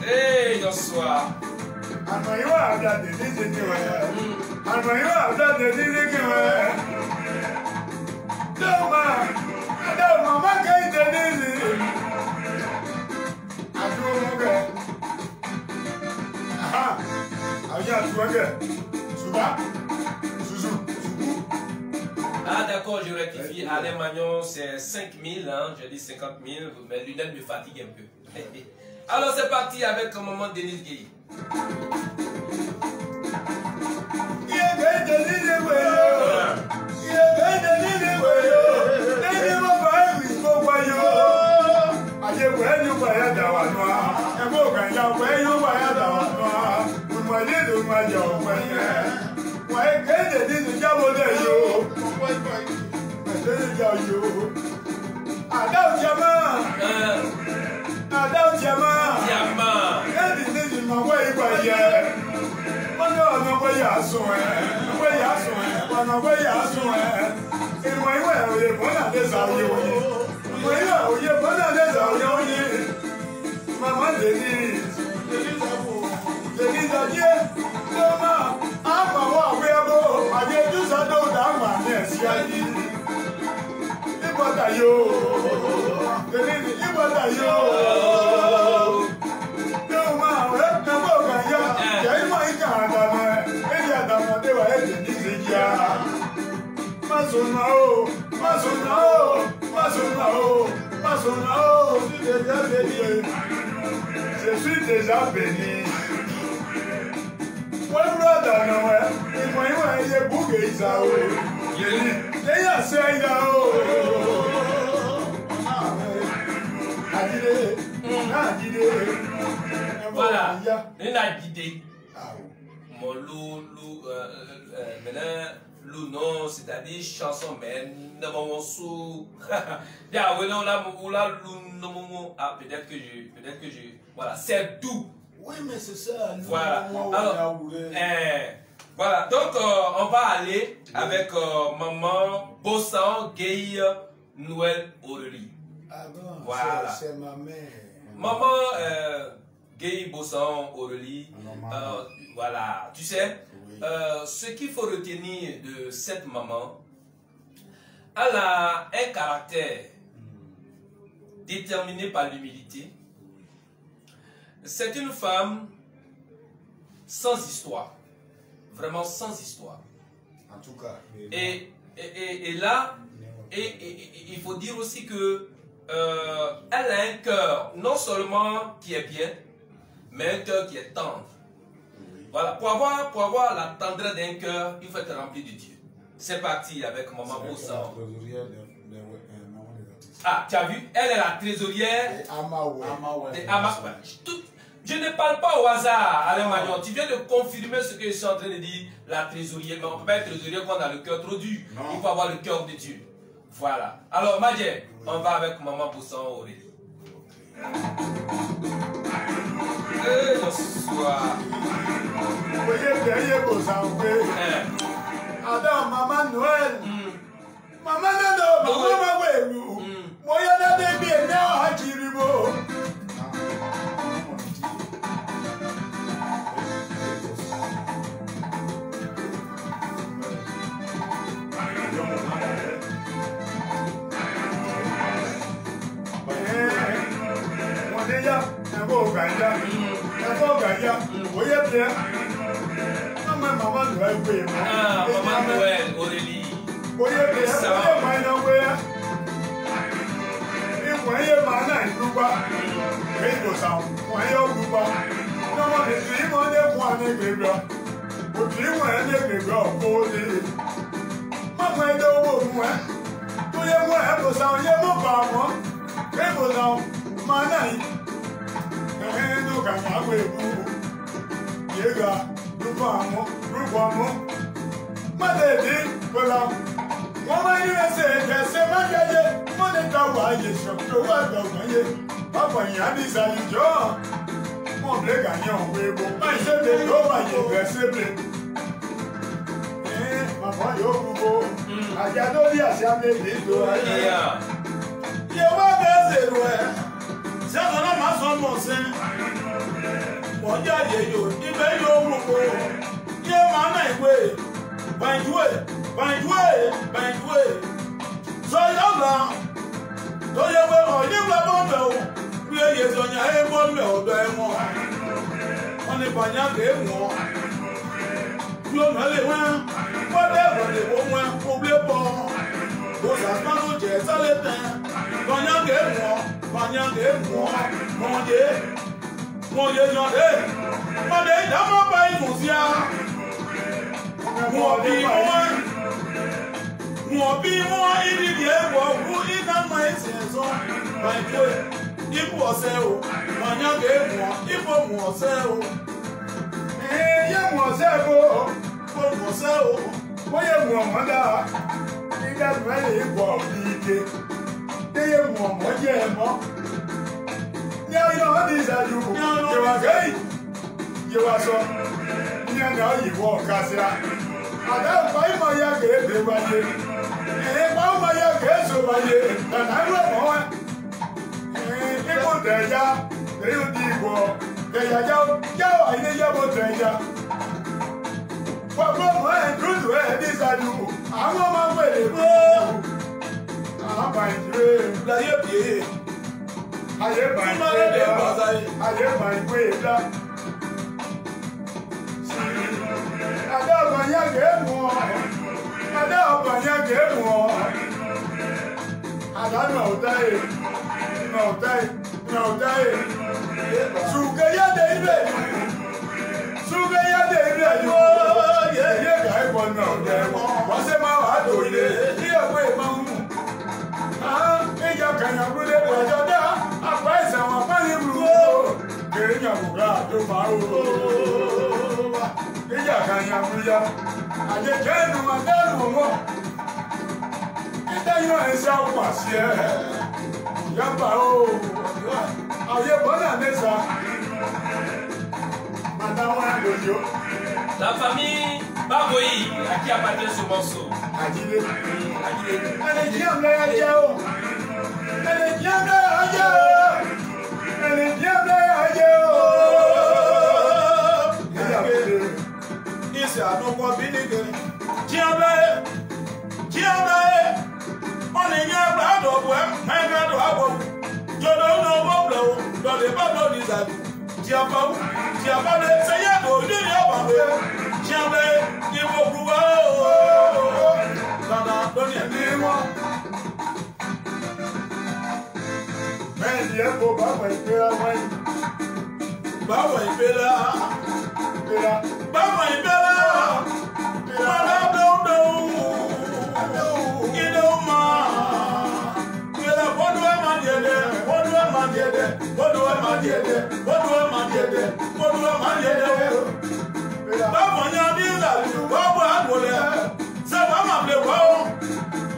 Hey, bonsoir. Ah d'accord, je rectifie. Alain Magnon, c'est 5000, hein. J'ai dit 50 000, mais lunettes me fatigue un peu. Alors c'est parti avec maman Denise Gueye. Maman Denise, Denise a dit, Thomas, maman, we are go, I get you so down, man, yes, Yadi. It was a yo, Denise, it was a yo. Thomas, let the book and ya, get my car, and ya, they were heading this year. Masonao, Masonao, Masonao, Masonao, je suis déjà béni. Moi, brother, non, et moi, il est bouquet, ça, il y a ça, il y a, voilà, il a guidé. Mon loup, maintenant, loup, non, c'est-à-dire chanson, mais non, sous. Bien, oui, non, là, ah, peut-être que je. Voilà, c'est doux. Oui, mais c'est ça. Voilà. Alors, voilà. Donc, on va aller avec maman Bossan Gueye Noël Aurélie. Ah bon, voilà. C'est ma mère. Maman Gueye Bossan Aurélie. Voilà. Tu sais, oui. Ce qu'il faut retenir de cette maman, elle a un caractère déterminé par l'humilité. C'est une femme sans histoire, vraiment sans histoire. En tout cas. Et là, il faut dire aussi que elle a un cœur non seulement qui est bien, mais un cœur qui est tendre. Oui. Voilà, pour avoir la tendresse d'un cœur, il faut être rempli de Dieu. C'est parti avec maman Bossan. Ah, tu as vu? Elle est la trésorière. Je ne parle pas au hasard, Alain Magnon. Tu viens de confirmer ce que je suis en train de dire, la trésorière. Mais on ne peut pas être trésorier quand on a le cœur trop dur. Non. Il faut avoir le cœur de Dieu. Voilà. Alors, Madje, on va avec maman Bossan Aurélie. Bonsoir. Adam, maman Noël. Maman Nando, maman Wéru. Moya na baby, now Hachiribo. Maman Noël Aurélie. tí wọ́n lè gbẹ̀gbẹ̀ ọ̀pọ̀ olè. Mọ̀mọ́ ẹjọ́ owó mú ẹ. Tó yẹ mú ẹ kò sàn yẹ mú bà wọ́n. Pé kò sàn máa náà yìí. Ẹ̀hìn ló kà ní àgbẹ̀ ìbú. Yéga rúkọ̀ àmọ́ rúkọ̀ àmọ́. Má lè dín kò lọ. Wọ́n máa ń rẹsẹ̀ ẹ̀kẹ́sẹ̀ má jẹjẹ. Wọ́n lè ta wà ayé ṣọ̀kọ̀ wà gbọ̀ngàn yé. Ọ̀pọ̀ ìyá ní ìsàlùjọ́. Wọ́n lè gà ní ọ̀wọ́ epo. Má ṣe lè ló wà yé ìgbẹ́sẹ̀ bẹ̀. Màmá yóò gbogbo. Àjà tó bí àṣà méjì tó ayé. Yẹ wá bẹ́ẹ̀ ṣèrò ẹ̀. Ṣẹ́gun náà máa sọ mọ̀ sí. Wọ́n jáde yòó. Ibẹ̀ yóò gbogbo. Yẹ máa náà ìwé. Bàjúwè. Sọ yọ̀ọ̀la. Tó yẹ pé ọ̀yẹ́ ńlá bọ́ bẹ̀ o. Bí èyí sọ̀nyà ẹ̀ bọ́ bẹ̀ ọ̀dọ̀ ẹ̀ wọ̀n. Wọ́n ní bàjá kèé wọ̀n. Bí o mẹ́lẹ̀ wọ́n. Wọ́n dẹ́ ìrọ̀lẹ̀ wọ́n wọ́n kó blé bọ̀. Kò sàgbọ́n jẹ́ sálẹ̀ tẹ̀. Bàjá kèé wọ̀n. Wọ́n yé yan dé. Wọ́n dé ìdámọ́ bá ìmù sí a. Wọ́n bí wọ́n ìdíje ẹ̀wọ̀ fún ìdámọ́ ẹ̀sìn ẹ̀sọ́. Bàjẹ́ ipò ọ̀sẹ̀ o. Bàjá kèé wọ̀n. Ipò mù ọ̀sẹ̀ o. Yé mú ọ̀sẹ̀ bò ó. Ipò mù ọ̀sẹ̀ o. Wọ́n yẹ mú ọmọ dáa. Nígbà tó ẹ̀ lè bọ̀ bí ike. Yé mú ọmọ jẹ́ ẹ mọ́. Ní ọyọ́ ọ́ ní ìṣáájú. Yẹ̀wà gẹ́yì. Yẹ̀wà sọ. Ní ẹ̀nà ìwọ̀ kásíá. Àdá ìfọ̀ ìmọ̀ ya kèé bè wáyé. Ìpa ọmọ ya kèé so wáyé. Nàná ìwọ̀ mọ́ wá. Ipò tẹ̀yà. Èyí ti ìbọ̀. Tẹ̀yà jáwà ilé yẹ́bọ̀ tẹ̀yà. Pọ̀pọ̀ mọ́ ẹ̀ dúdú ẹ̀ ní ìṣáájú. Àwọn ọmọ wèrè bó. Àwọn bàjẹ́ Láyé bìí. ayé bàjẹ́ dá. Adé ọ̀gbọ̀n yẹn kèé mú ọ. Adé ọ̀gbọ̀n yẹn kèé mú ọ. Àdánù ọ̀táyé. Sùkè yáde ibẹ̀. Yóò yé ká ẹ̀kọ́ náà jẹ́ wọ́n. Wọ́n ṣe máa wà á dòye. Bí ẹ̀kọ́ ìmọ̀ ń mú. Ìjà kànyàgbélé pẹ̀jọ́ dá. Àpá ìsàwọn pálí burúkú. Kèrè yàgòrò àjò máa ń rò. Ìjà kànyàgbélé. Àjẹjẹ́ ẹnu máa dẹ́rù mọ́. Ìdáyọ̀ ẹ̀ṣẹ́ ọ̀pọ̀ àṣì ẹ̀. Yàgbà o. Àyè bọ́lá mẹ́sà. Madame Adoyo. La famille Baboyi à qui appartient ce morceau. Adilé. Elle est bien bleu à Dieu. Elle est bien bleu à Dieu. Elle est bien bleu à Dieu. Iṣẹ́ àdókò bí nìkan. Jíọ́bẹ̀. Wọ́n ní yẹn gbà dọ̀bọ̀ ẹ̀ mẹ́gbẹ́ dọ̀ àbọ̀. Jọ̀dọ̀ ń lọ wọ́n bẹ̀ o. Lọ́dẹ̀ bá lọ ní ìsàlù. Jíọ́bẹ̀ sẹ́yìn àgbò ní ìyá bàbá. Jíọ́bẹ̀ ìbò gbùgbà o. Dada lórí ẹ̀mí wọn. Bẹ́ẹ̀ni ẹ kò bá wà ìpera wáyé. Báwo ìpela? Báwo ìpela? Wàlá dòdò. Ìdó máa. Ìpela bọ́dù ẹ̀ máa jẹ̀dẹ̀. Bọ́dù ẹ̀ máa jẹ̀dẹ̀. Báwo ni a ní ìlàjú? Báwo àgbòlẹ̀? Sábà máa lè wá o.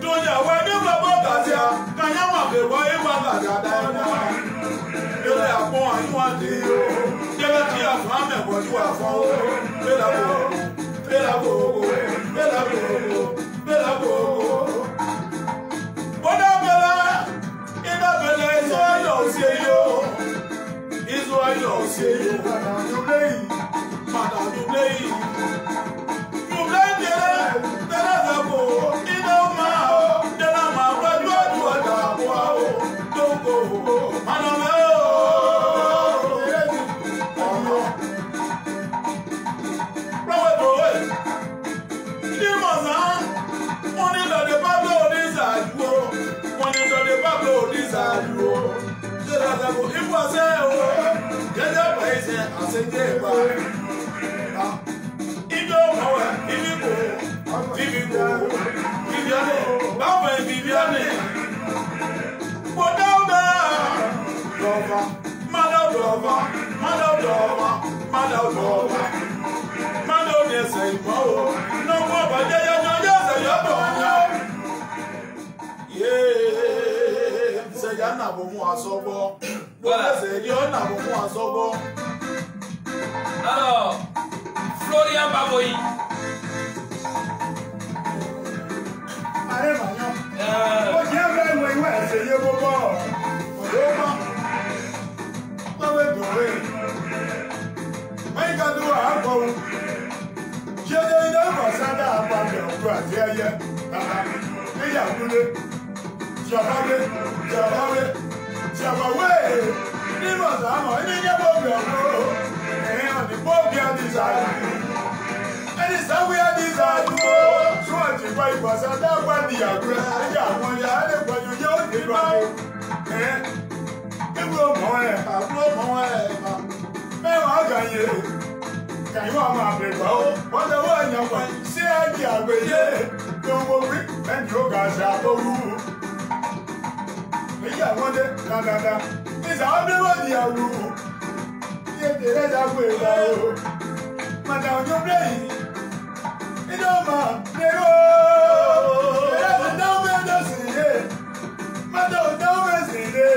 Dòyàwó ẹni bàbá gàdíà. Kàyà máa lè wá ìwà gàdíà dáadáa. Ilé àpọ̀ àyíwá dé o. Yẹ́lẹ́ kí àfọ̀ àmẹ̀wọ̀ ní wà fún o. Bẹ́lá gbogbo. Bọ́dá bẹ̀rẹ̀. Ìdá bẹ̀rẹ̀ ìzọ́ ayọ̀ sí eyó. Madame Dublé. Dublé tẹ́lẹ̀ sẹ́kọ̀. Ìdá máa o. Tẹ́lẹ̀ máa wájú àdúrà dàbọ̀ o. Dókò o. Madame o. Lọ́wọ́ tó wẹ̀. Ní mọ̀sán, wọ́n ní lọ́dẹ Pablo Oníṣàjú o. Tẹ́lẹ̀ sẹ́kọ̀ ìfọ̀sẹ́ o. Gẹ́gẹ́ bẹ̀rẹ̀ ṣe àṣejẹ́ ìgbà. Ìjọ dova, manda dova, manda dova. Manda o nesse irmão, não vou bater eu não yeah, c'est ya na bomu asobo. Voilà, c'est ya na bomu asobo. Alors, Florian Baboy. Allez, Magnon. Oh, j'ai un vrai moyen d'essayer vos bords. Kàyíwá máa bẹ̀rẹ̀ ó, wọ́n lọ́wọ́ èèyàn pẹ̀ sí ẹ̀jì àgbèyé tó ń wo wí ẹni ó ga ṣe àtọ́rú. Èyí àwọn dé dáadáa, ìsàwọn bí wọ́n di àrù. Ní ètè rẹ̀ jágbé ìlà o, màdà òjò bẹ́yìn, iná máa lérò. Ẹ̀rẹ́ ti dáwọ́ mẹ́jọ sí ilé, màdà ò dáwọ́ mẹ́sì ilé.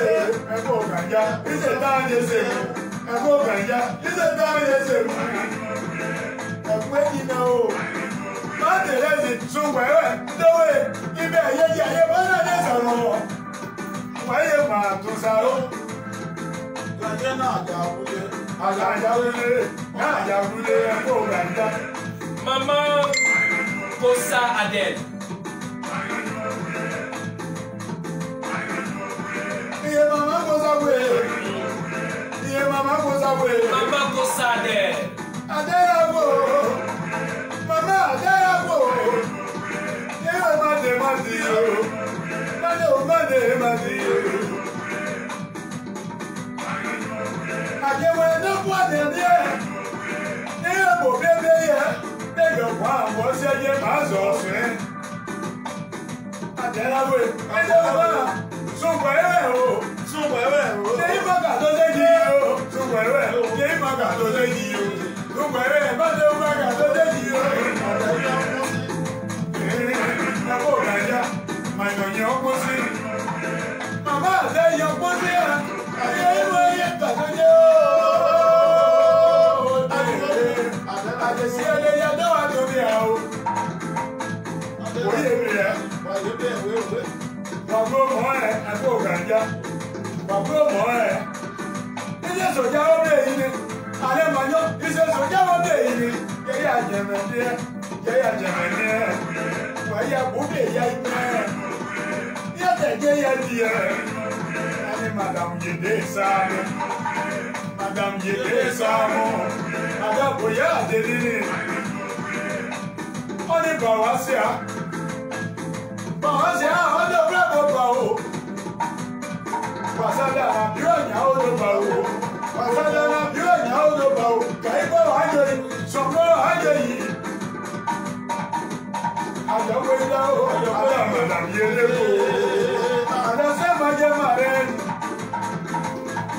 Ẹ̀kọ́ ògànjá, ìṣẹ̀ táwọn yẹn ṣe mú. Ẹ̀kọ́ ògànjá, ìṣẹ̀ táwọn yẹn ṣe mú. Ẹ̀pẹ́ iná o, máa tẹ̀lé sí ṣùgbẹ́rẹ́ lówó ibẹ̀ ayéjì ayé bọ́nà ní ìsọ̀rọ̀ wáyé máa tún sáró. Gàjẹ́ náà àjàwúlé. Àjàwúlé, àjàwúlé ẹ̀kọ́ ògànjá. Maman Kosa Adel. Iye mama Kosa wé. Iye mama Kosa wé. Maman Kosa Adel. Adéyàwó, mama Adéyàwó, yẹ́wò má dé o, má dé o. Àjẹwò ẹ̀dá fún àdéhìí ẹ̀, ní èbò bébé yẹ, ẹ̀yọ̀ fún àwọn ṣẹ́yẹ máa zọ̀ ọ̀sẹ̀. Adéyàwó, ẹ̀dá sùnpọ̀ ẹ̀rẹ̀ o, ṣé ìmọ̀gà tó lé yìí o, sùnpọ̀ ẹ̀rẹ̀ o, ṣé ìmọ̀gà tó lé yìí o. Lùgbẹ̀rẹ̀ bá dé ọgbàgà tó dé yìí o. Ẹ̀kọ́ ògànjá, màìnàyàn ọgbọ́n sí. Màmá àdé yọ ọgbọ́n sí ẹ̀. Ayé ìwé yẹ tàbí ó. Àjẹsí ẹlẹ́yà dáwà lórí ẹ̀ o. Oyè mi rẹ̀. Bàbá ọmọ ẹ̀ ẹ̀kọ́ ògànjá. Bàbá ọmọ ẹ̀. Ilé ìsọ̀jà ọ̀rẹ́ yìí ni. Ale manyo ise soja wode yiri ye ya jemene wa ya bube ya ime ya tege ya die ani madam yede samu ada boya dedini oni bawasia odo bravo bawo wasada na bionya odo bawo wasada na bionya odo bawo kaibo hajoyi sokro hajoyi adowe dawo adowe madam yeleko ada se maje maren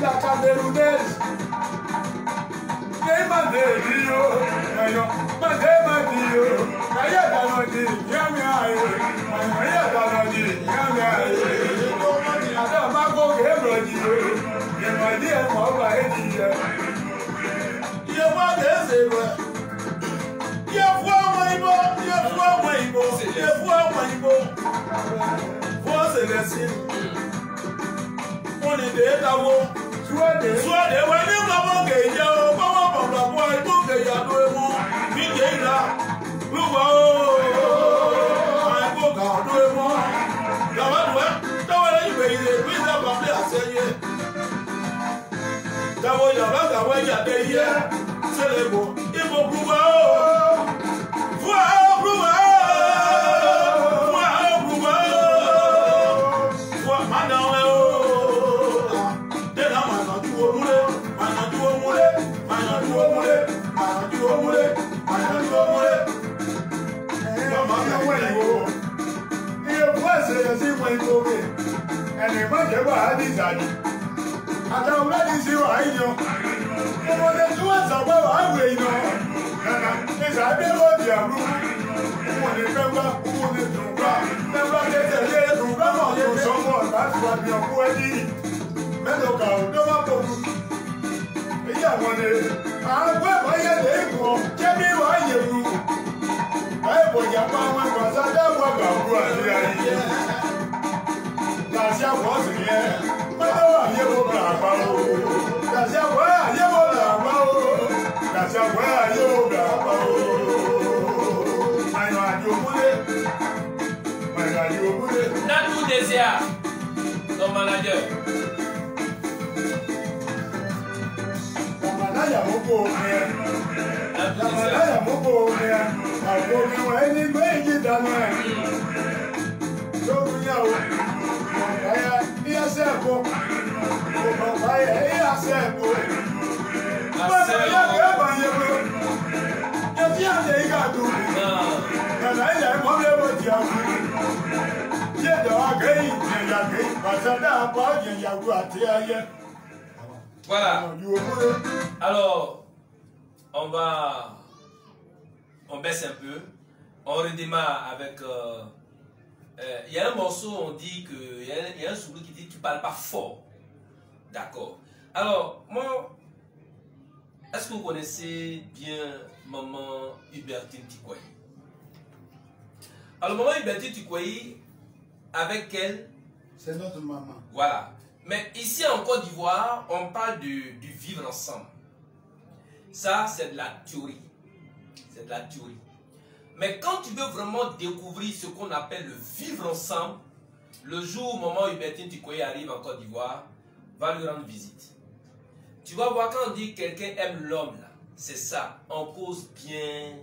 la caberunes ne mande dio ayo mande madio kaya danodi yami ayo kaya danodi yami ayo ada mago gebroji ye madi e mo ba ediye ye wa gezero ye fu àwọn ibo fo se le sin wọ́n ní dé dawo suade wa ni babo ke je o babo baba bo ibo ke ya do emu mi je ira luwa o ai bo ga do emu dawa le ibe ile bi za ba ple aseye dawo ya ba ga wa ya de ye selebo ibo buwa o àtàwọn ẹ̀dínsì wà á yọ ọmọdé tí wọ́n sọ̀gbọ́ wà á wẹ̀ yọ ìsàbí lóde àrú wọn ni fẹ́gbá wọn ni dùngbà fẹ́gbá tẹ́tẹ̀lé dùngbà mọ̀ kò sọ́mọ̀ láti wà ní ọkú ẹni mẹ́lòkà òdó má pọ̀jù èyí àwọn ni àgbẹ̀ ọ̀yẹ́ lè kọ́ jẹ́bí wà á yẹ lu báyìí bòjá pa àwọn ìgbàsá dáwọ́ gàwúrú àti ayé làṣà wọ́n sì yẹ mọ́tò àyẹ̀wò gàgbà o làṣà wọ́n àyẹ̀wò gàgbà o làṣà wọ́n àyẹ̀wò gàgbà o. Natou Désir, ton manager. Lamalaya moko omi lamalaya moko omi àgbo mi wọ ẹni méjì dáná ẹ lórí yà ó ọ̀gáyà ní ẹsẹ̀ ẹ̀kọ́ ọ̀gáyà ní ẹsẹ̀ ẹ̀kọ́ bàtà yàgbé ẹ̀bà yẹ pé ẹtí àlẹ́ yìí kà tó nàlá ìyá ẹ̀mọ́ mi ẹ̀bọ̀ tí a kú yé dọ̀wọ́ gẹ́yìn yẹ̀yàgbé bàtà náà bá yẹ̀yàgbó àti ayẹ. Voilà. Alors, on baisse un peu. On redémarre avec... Il y a un morceau, on dit que... Il y a un sourd qui dit que tu ne parles pas fort. D'accord. Alors, moi... Est-ce que vous connaissez bien maman Hubertine Tikwayi? Alors, maman Hubertine Tikwayi, avec elle... C'est notre maman. Voilà. Mais ici en Côte d'Ivoire, on parle du vivre ensemble. Ça, c'est de la théorie. C'est de la théorie. Mais quand tu veux vraiment découvrir ce qu'on appelle le vivre ensemble, le jour où maman Hubertine Tikwayi arrive en Côte d'Ivoire, va lui rendre visite. Tu vas voir quand on dit que quelqu'un aime l'homme, c'est ça. On cause bien.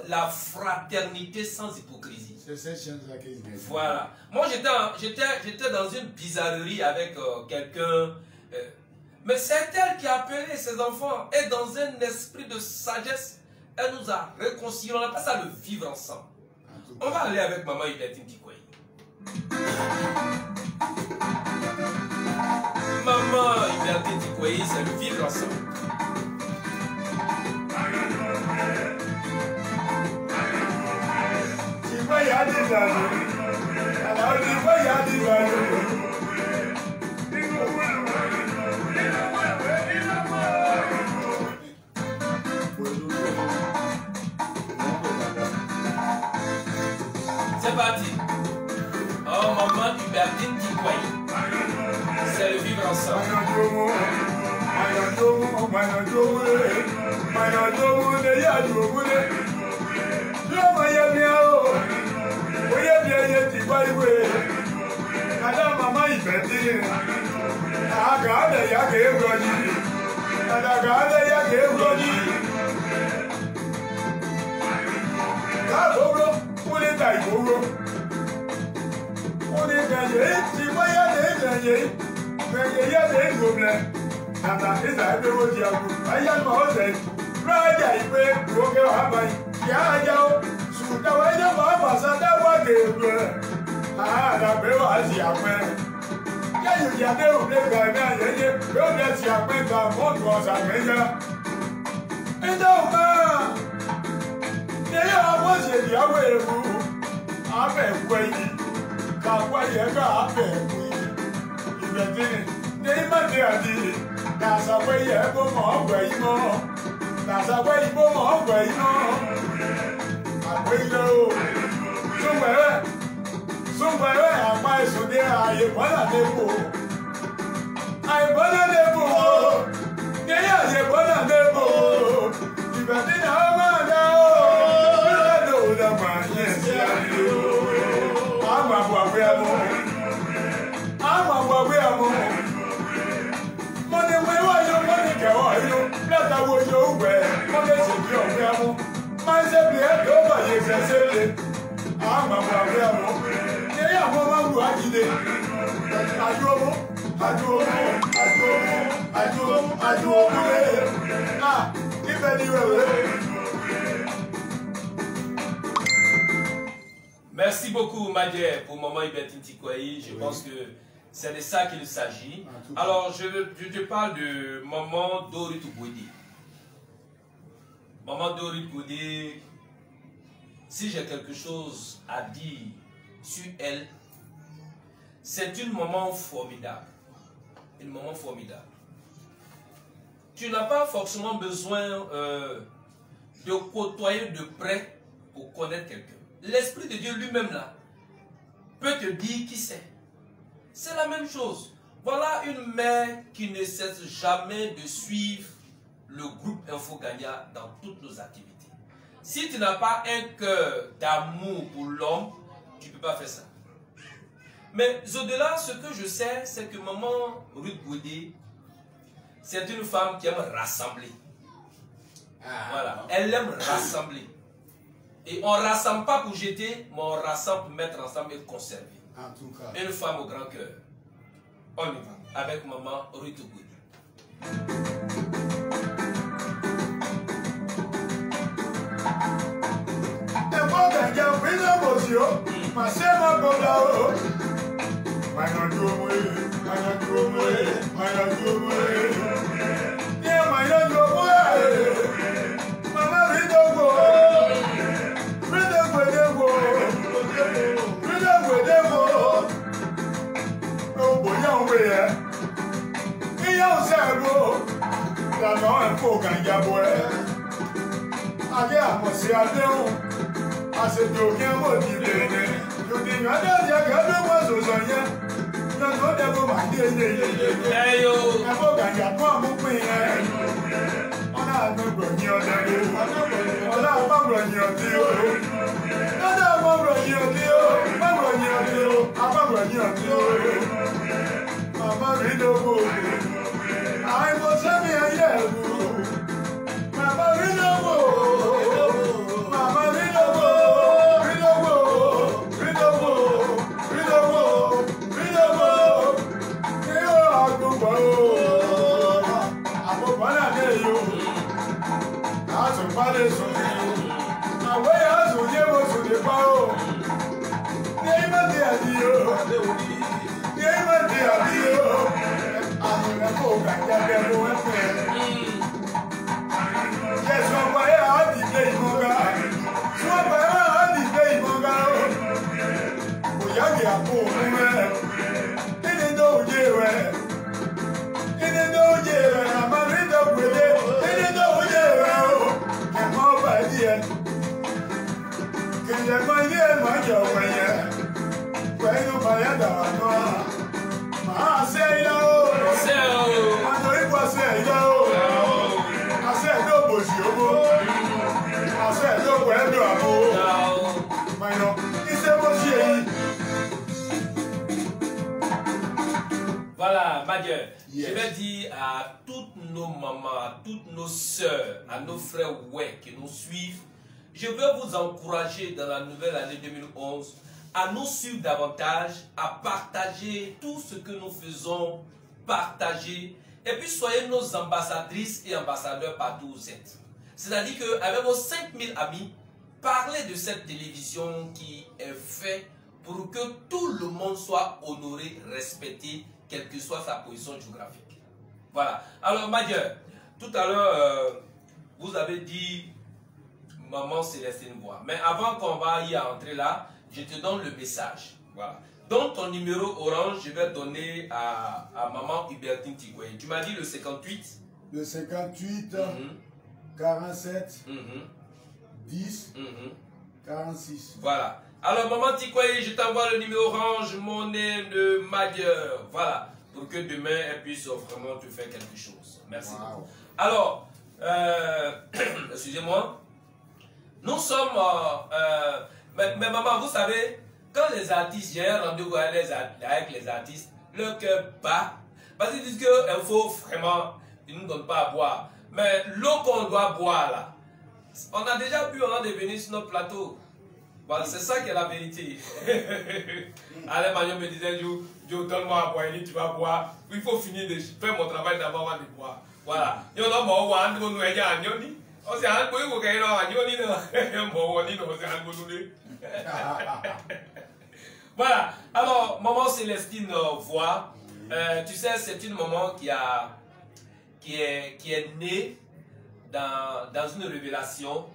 La fraternité sans hypocrisie. C'est cette chose-là qui est. Voilà. Moi, j'étais dans une bizarrerie avec quelqu'un. Mais c'est elle qui a appelé ses enfants. Et dans un esprit de sagesse, elle nous a réconciliés. On appelle ça le vivre ensemble. On va aller avec maman Hubertine Tikwayi. Maman Hubertine Tikwayi, c'est le vivre ensemble. C'est parti. Oh, maman Hubertine Tikwayi. C'est le vivre ensemble. Madame Maman Hubertine, agade ya ke brodi, agade ya ke brodi. Ka bobro, ule dai bobro. Ule gaye, ti waya de gaye, gaye ya de goble. Ata eza ebe wo di agu, aya ma o se. Raja ipe oge wa bai, ya ja o. Suta wa ja ma ba sa da wa ke bre. La belle a dit après. Il y a des qui après dans le monde dans sa maison. Et donc, il y a un mot qui dit avec vous. Avec quoi il dit? Quand quoi il y a avec vous? Il va dire, il m'a dit, dans sa voix il y a un bon mot, dans sa voix il y a un bon mot, après il y a Somewhere I might so there I wanna debo. I wanna debo. Yeah, I wanna debo. If I didn't have my now, I know that man, yes, I'm a Wabiamo. I'm a Wabiamo. Money, where are you? Money, go, you know, that was your way. Money, your Wabiamo. Myself, the head over, yes, I said it. I'm a Wabiamo. Merci beaucoup, Madjer, pour maman Hubertine Tikwayi. Je pense que C'est de ça qu'il s'agit. Alors, je te parle de maman Dorit Goudé. Maman Dorit Goudé, si j'ai quelque chose à dire sur elle, c'est une maman formidable. Une maman formidable. Tu n'as pas forcément besoin de côtoyer de près pour connaître quelqu'un. L'Esprit de Dieu lui-même là peut te dire qui c'est. C'est la même chose. Voilà une mère qui ne cesse jamais de suivre le groupe Info Gagna dans toutes nos activités. Si tu n'as pas un cœur d'amour pour l'homme, tu ne peux pas faire ça. Mais au-delà, ce que je sais, c'est que maman Ruth Goudé, c'est une femme qui aime rassembler. Voilà, elle aime rassembler. Et on ne rassemble pas pour jeter, mais on rassemble pour mettre ensemble et conserver. En tout cas. Une femme au grand cœur. On y va, avec maman Ruth Goudé. Voilà, Madieu, je vais dire à toutes nos mamans, à toutes nos sœurs, à nos frères ouais, qui nous suivent, je veux vous encourager dans la nouvelle année 2011 à nous suivre davantage, à partager tout ce que nous faisons, partager, et puis soyez nos ambassadrices et ambassadeurs partout où vous êtes. C'est-à-dire qu'avec vos 5000 amis, parlez de cette télévision qui est faite pour que tout le monde soit honoré, respecté, quelle que soit sa position géographique. Voilà. Alors, Madieu, tout à l'heure, vous avez dit Maman Célestine Bois. Mais avant qu'on va y entrer là, je te donne le message. Voilà. Dans ton numéro orange, je vais donner à Maman Hubertine Tigoué. Tu m'as dit le 58. Le 58, 47, 10, 46. Voilà. Alors, Maman Tigoué, je t'envoie le numéro orange, monnaie de Madieu. Voilà. Pour que demain, elle puisse vraiment te faire quelque chose. Merci. Wow. Alors, excusez-moi. Nous sommes... mais maman, vous savez, quand les artistes, j'ai un rendez-vous avec les artistes, leur cœur bat. Parce qu'ils disent qu'il faut vraiment, ils ne nous donnent pas à boire. Mais l'eau qu'on doit boire là, on a déjà bu avant de venir sur notre plateau. Voilà, c'est ça qui est la vérité. Alain Magnon me disait, Joe, donne-moi à boire, il dit, tu vas boire. Il faut finir de faire mon travail d'abord avant de boire. Voilà. Voilà. Alors, maman Célestine Voix, tu sais, c'est une maman qui est née dans une révélation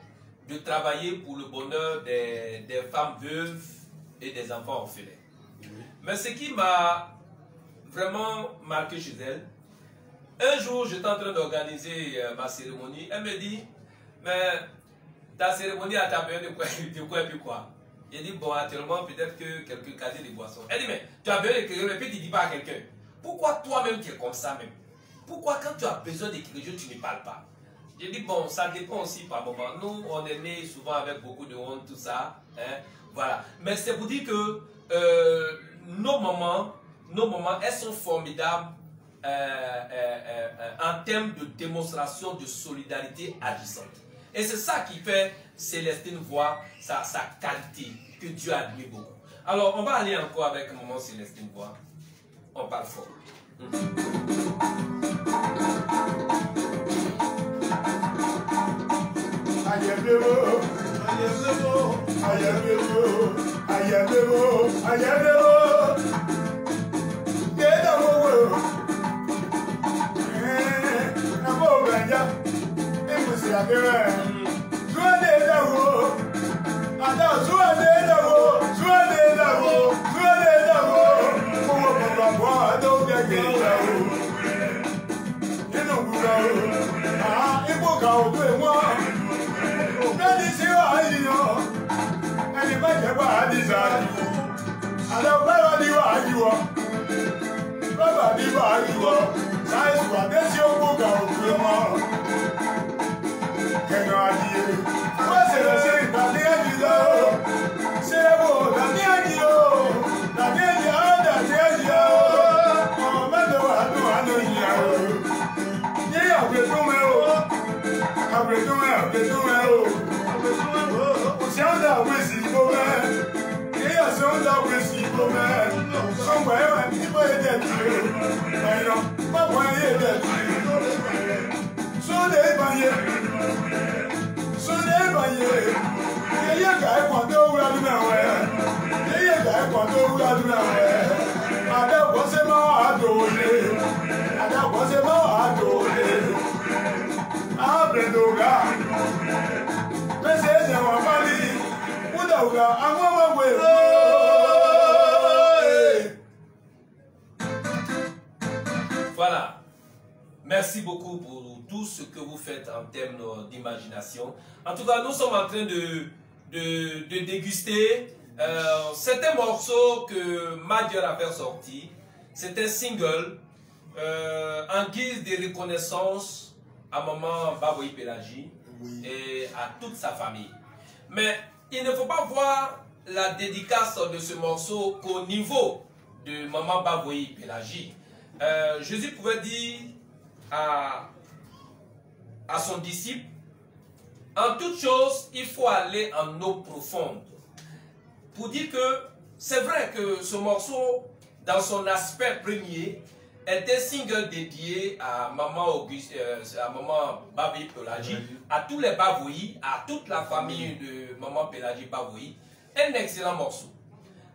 de travailler pour le bonheur des femmes veuves et des enfants orphelins. Mais ce qui m'a vraiment marqué chez elle, un jour, j'étais en train d'organiser ma cérémonie. Elle me dit, mais ta cérémonie a ta besoin de quoi et puis quoi? J'ai dit, bon, actuellement, peut-être que quelques casiers de boissons. Elle dit, mais tu as besoin de quelque chose, et puis tu ne dis pas à quelqu'un. Pourquoi toi-même tu es comme ça même? Pourquoi quand tu as besoin de quelque chose, tu ne parles pas? J'ai dit, bon, ça dépend aussi par moment. Nous, on est nés souvent avec beaucoup de honte, tout ça. Hein, voilà. Mais c'est pour dire que nos mamans, elles sont formidables en termes de démonstration de solidarité agissante. Et c'est ça qui fait Célestine Voix, sa qualité, que Dieu admire beaucoup. Alors, on va aller encore avec maman Célestine Voix. On parle fort. Voilà. Merci beaucoup pour tout ce que vous faites en termes d'imagination. En tout cas, nous sommes en train de déguster certains morceaux que Madieur a fait sortir. C'est un single en guise de reconnaissance à maman Baboyi Pélagie et à toute sa famille. Mais il ne faut pas voir la dédicace de ce morceau qu'au niveau de maman Baboyi Pélagie. Jésus pouvait dire à son disciple, en toute chose, il faut aller en eau profonde. Pour dire que c'est vrai que ce morceau, dans son aspect premier, était single dédié à maman Baboyi Pélagie, à tous les Baboyi, à toute la famille de maman Pélagie Baboyi. Un excellent morceau.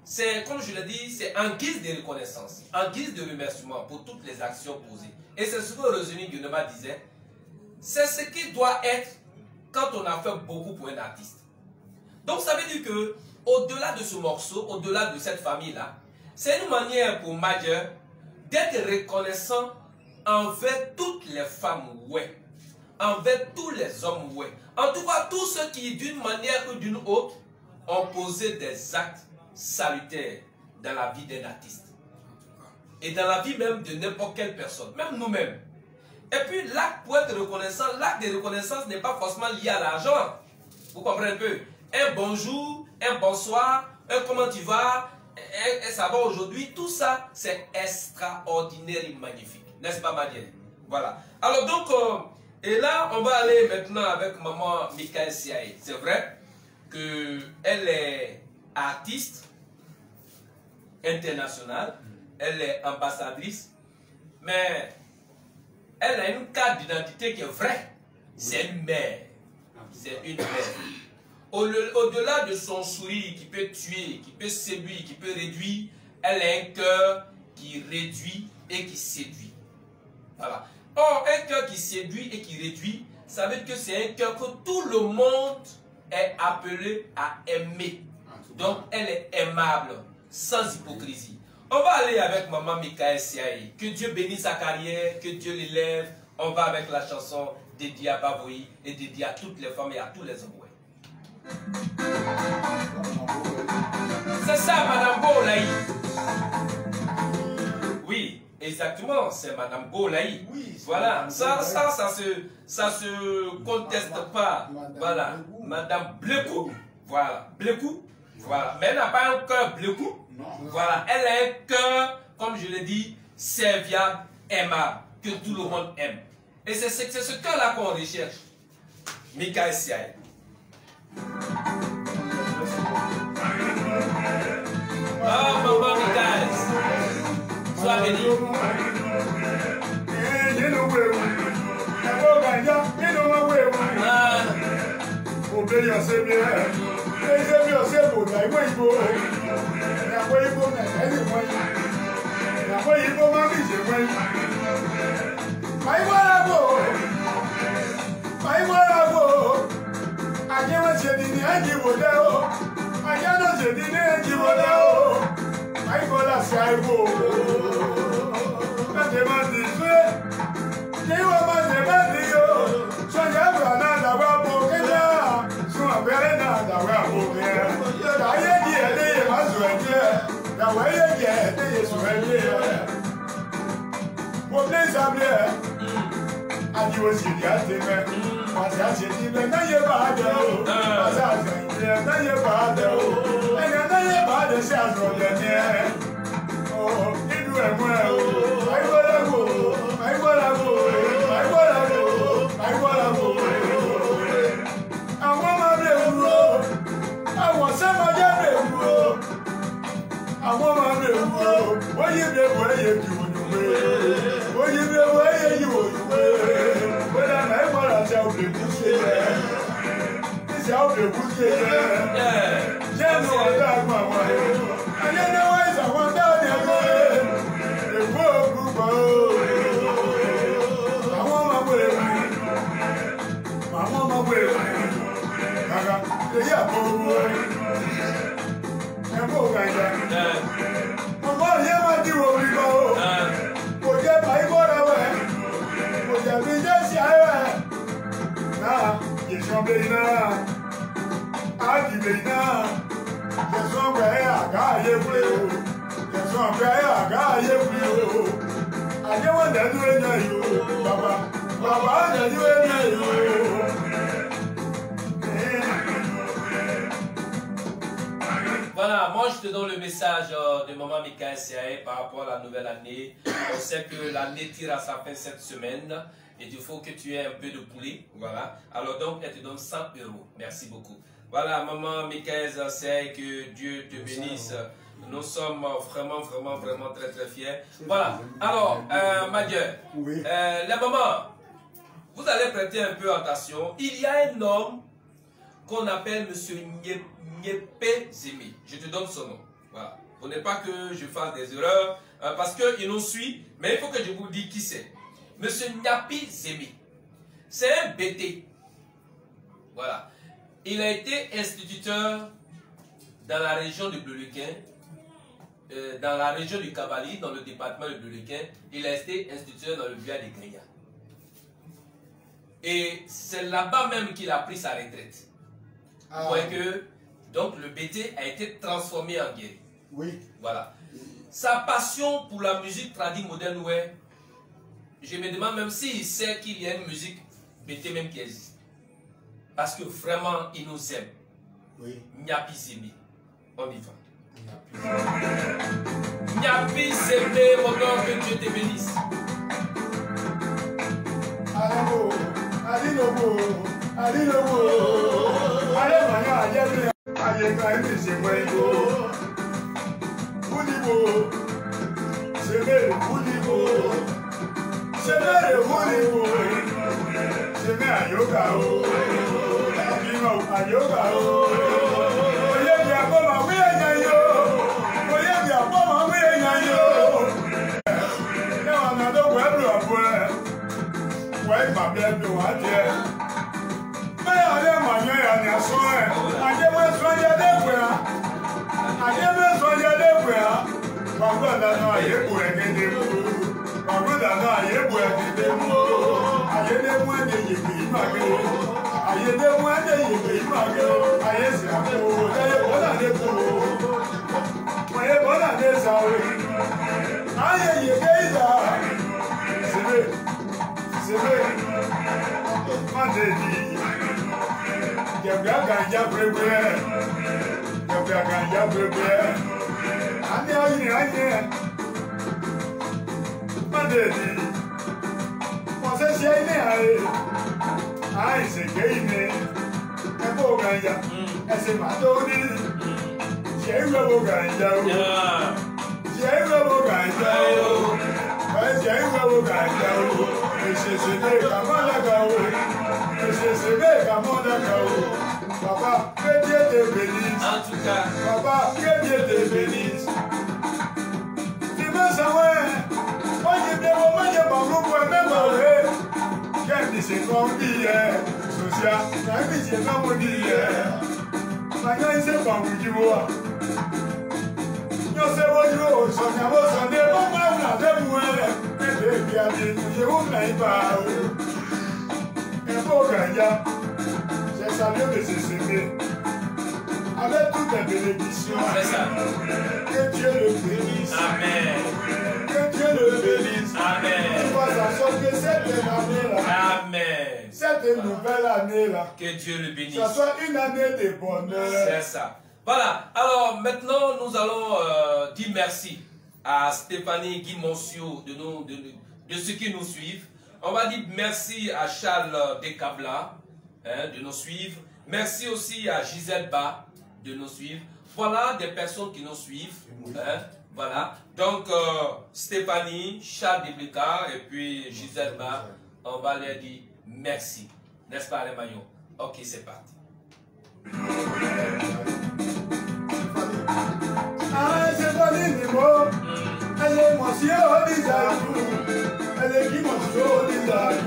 C'est, comme je l'ai dit, c'est en guise de reconnaissance, en guise de remerciement pour toutes les actions posées. Et c'est ce que Roselyne Guenema disait, c'est ce qui doit être quand on a fait beaucoup pour un artiste. Donc ça veut dire que, au-delà de ce morceau, au-delà de cette famille-là, c'est une manière pour Madieur d'être reconnaissant envers toutes les femmes, ouais, envers tous les hommes, ouais. En tout cas, tous ceux qui, d'une manière ou d'une autre, ont posé des actes salutaires dans la vie d'un artiste. Et dans la vie même de n'importe quelle personne, même nous-mêmes. Et puis l'acte pour être reconnaissant, l'acte de reconnaissance n'est pas forcément lié à l'argent. Vous comprenez un peu? Un bonjour, un bonsoir, un comment tu vas, un ça va aujourd'hui, tout ça c'est extraordinaire et magnifique. N'est-ce pas Madieur? Voilà. Alors donc, et là on va aller maintenant avec maman Michael Siaye. C'est vrai qu'elle est artiste internationale, elle est ambassadrice, mais elle a une carte d'identité qui est vraie. C'est une mère. C'est une mère. Au-delà de son sourire qui peut tuer, qui peut séduire, qui peut réduire, elle a un cœur qui réduit et qui séduit. Voilà. Or, un cœur qui séduit et qui réduit, ça veut dire que c'est un cœur que tout le monde est appelé à aimer. Donc, elle est aimable, sans hypocrisie. On va aller avec maman Michael Siaye. Que Dieu bénisse sa carrière, que Dieu l'élève. On va avec la chanson dédiée à Bavoui et dédiée à toutes les femmes et à tous les hommes. C'est ça, Madame Bolaï. Oui, exactement, c'est Madame Bolaï. Oui, voilà, ça se conteste pas. Voilà, Madame Blekou. Voilà, Blekou. Voilà, mais elle n'a pas un cœur Blekou. Voilà, elle a un cœur, comme je l'ai dit, serviable, aimable, que tout le monde aime. Et c'est ce cœur-là qu'on recherche. Michael Siaye. Ah, maman Michael. Sois béni. Voilà, moi je te donne le message de maman Michael Siaye par rapport à la nouvelle année. On sait que l'année tire à sa fin cette semaine et il faut que tu aies un peu de poulet. Voilà, alors donc elle te donne 100 €. Merci beaucoup. Voilà, maman Michael Siaye, que Dieu te bénisse. Nous sommes vraiment très fiers. Voilà, alors, Madieu, les mamans, vous allez prêter un peu attention. Il y a un homme qu'on appelle Monsieur Nyepé Zemi. Je te donne son nom. Voilà. Pour ne pas que je fasse des erreurs, parce qu'il nous suit, mais il faut que je vous dise qui c'est. Monsieur Nyapi Zemi. C'est un BT. Voilà. Il a été instituteur dans la région de Bleulequin, dans la région du Cavalier, dans le département de Bleulequin. Il a été instituteur dans le village de Grigna. Et c'est là-bas même qu'il a pris sa retraite. Vous voyez que donc le BT a été transformé en guerrier. Oui. Voilà. Sa passion pour la musique tradie moderne, ouais, je me demande même s'il sait qu'il y a une musique BT même qui existe. Parce que vraiment, il nous aime. Oui. Nyapi Zemi. On y va. Nyapi Zemi, mon nom, que Dieu te bénisse. Alamo, Alilobo, Alilobo, Alemanya, Ayemi, Ayeka, Emesemwego, Ulibo, Semere, Ulibo, Semere, Ulibo, Semere, Ayoka, Abino, Ayoka, ma bien de watie. Mais allez manu ya ni asoe. Ade mo so ya de bua. Ade mo so ya de bua. Wa go da na ye bu e de mu. Wa go da na ye bu e de mu. Aye de mu e de ye bi ma ge. Aye de mu e de ye bi ma ge. Aye si apo de ye bo da de ko. Aye bo da de sa we. Aye ye ge da. C'est vrai. Mandeli. Ganja brebe. Ane. Mandeli. Você se aí aí. Ai, se que ine. É bom ganja. É se matoni. Se é bom ganja. Se é bom ganja. Mas é bom ganja. Papa, que Dieu te bénisse. En tout cas, Papa, que Dieu te bénisse. Tu me savais, moi je te vois, moi je m'en pour même parler. Qu'est-ce que c'est qu'on dit, social, qu'est-ce que c'est qu'on dit, maintenant il sait pas où tu vois. Nous sommes au jour, on s'en est bon, on est bon, on a des mouets. Je vous n'aille pas. Un beau gagnant, j'ai salué de ce CV. Avec toutes les bénédictions. c'est ça. Que Dieu le bénisse. Amen. Que Dieu le bénisse. Amen. Tu vois en sorte que cette année-là, Amen. cette nouvelle année-là, Que Dieu le bénisse. ça soit une année de bonheur. C'est ça. Voilà. Alors maintenant, nous allons dire merci à Stéphanie Guy Monsieur de ceux qui nous suivent. On va dire merci à Charles Decabla de nous suivre. Merci aussi à Gisèle Ba de nous suivre. Voilà des personnes qui nous suivent. Voilà. Donc, Stéphanie, Charles Decabla et puis Gisèle Ba, on va leur dire merci. N'est-ce pas les maillots? Ok, c'est parti. Ah, c'est pas l'animaux. Elle est monsieur au visage. Elle est qui monsieur au visage.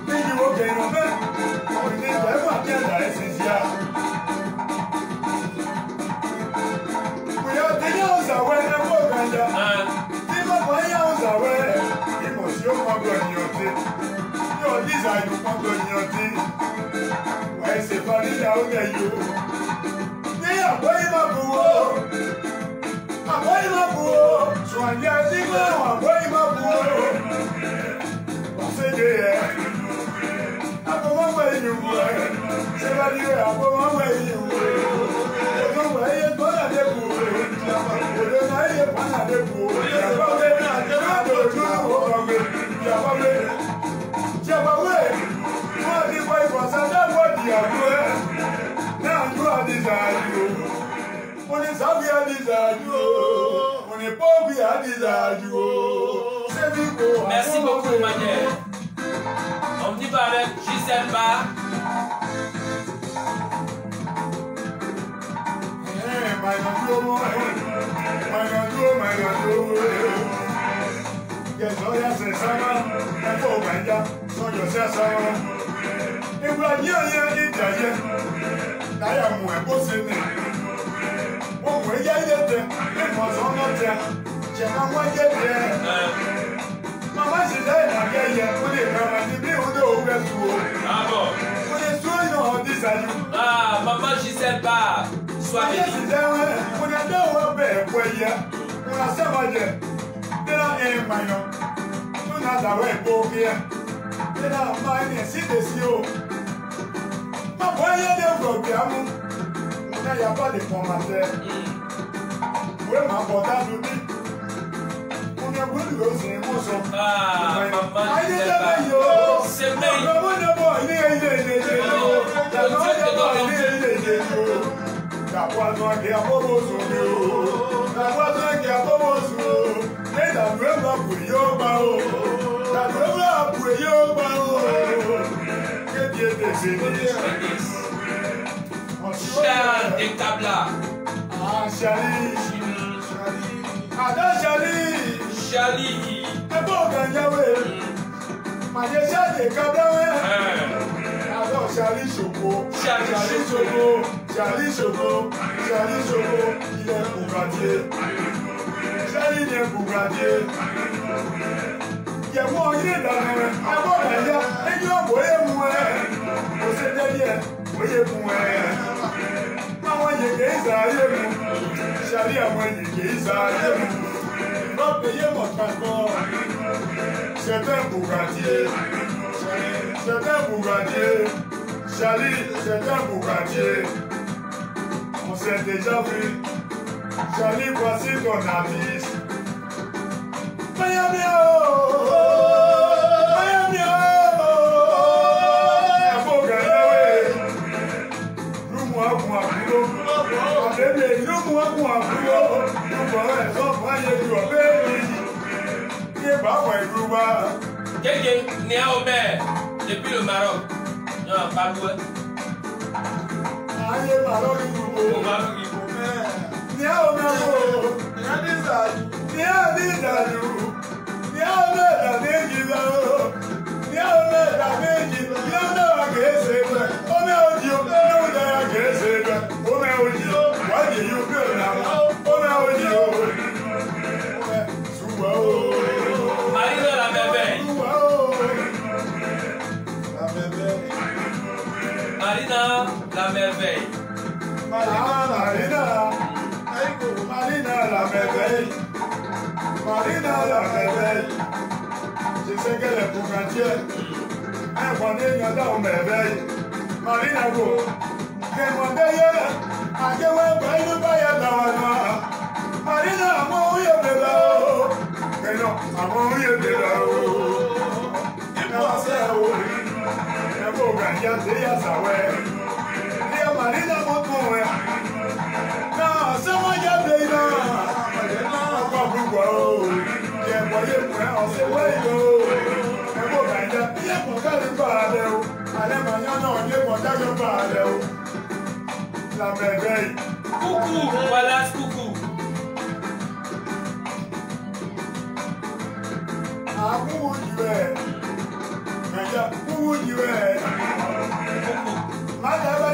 Mais du haut qu'elle nous met, on est vraiment bien dans l'essentiel. Oui, on dit on s'avouait un beau ganja. Si vous voyez on s'avouait, il monsieur m'a grognoté. Yo visage m'a grognoté. Ouais, c'est pas lui là où il y a eu. On est savi à visage, on n'est pas oublié à visage. Merci beaucoup, Manière. On dit par avec Gisèle Ba. Maman, c'est là, elle a gagné. On est vraiment on est ouvert tout. Ah bon? On est souvent en disant. Ah, maman Gisèle Ba. Sois bénie. On a deux robes, on a savagé. On a un maillot. On a la web pour rien. On a un maillot, si des sios. Ma voyage de programme. Il n'y a pas de formateur. Oui, ma portable dit. On a voulu le c'est mon son. Ah, maman Gisèle Ba. C'est vrai. La poison qui a beau sonner, la poison qui a beau sonner, et la brève va pour Yobao, la brève va pour Yobao. Que Dieu te bénisse. Charles Decabla. Ah, Chali. Ada Chali. Chali. Et bon, Ganyawe. Majeshade Kabrawe. Alors Charlie Choco. Charlie Choco. Charlie Choco. Charlie Choco. Il est bourgadier. Charlie il est bourgadier. Il y a moi qui est dans le avant d'ailleurs. Et tu vas voyer moi. Vous êtes derrière. Voyez moi. Maman il est Isaïe. Charlie a moi il est Isaïe. Il va payer mon transport. C'est un bourgadier. C'est un bourgadier. Charlie, c'est un bourgadier. On s'est déjà vu. Charlie, voici ton artiste. Miami, Miami, un bourgadier. Nous-moi, moi, nous. Nous-moi, moi, Quelqu'un né à Aubert depuis le Maroc. Non, pas loin. Au Maroc, il faut faire. Marina la merveille. Marina la merveille. Marina la merveille. Marina la merveille. Je sais qu'elle est bourgadière. Un bon égal en merveille. Marina go. Qu'elle m'a payé. À quel moment elle va y aller? Marina, mon yeux de là-haut. Mais non, mon yeux de là-haut. Il pense à où? Un beau gagnant, c'est à ça, ouais. Et Marina, mon tour, ouais. Non, c'est moi qui ai payé là. Pas pourquoi, oh. J'ai envoyé pour un, on s'est ouais, oh. Un beau gagnant, il est pour qu'elle parle, oh. Allez, maintenant, non, il est pour qu'elle parle, oh. La merveille. Coucou, voilà ce coucou. Coucou, tu es. Coucou, tu es. Madame,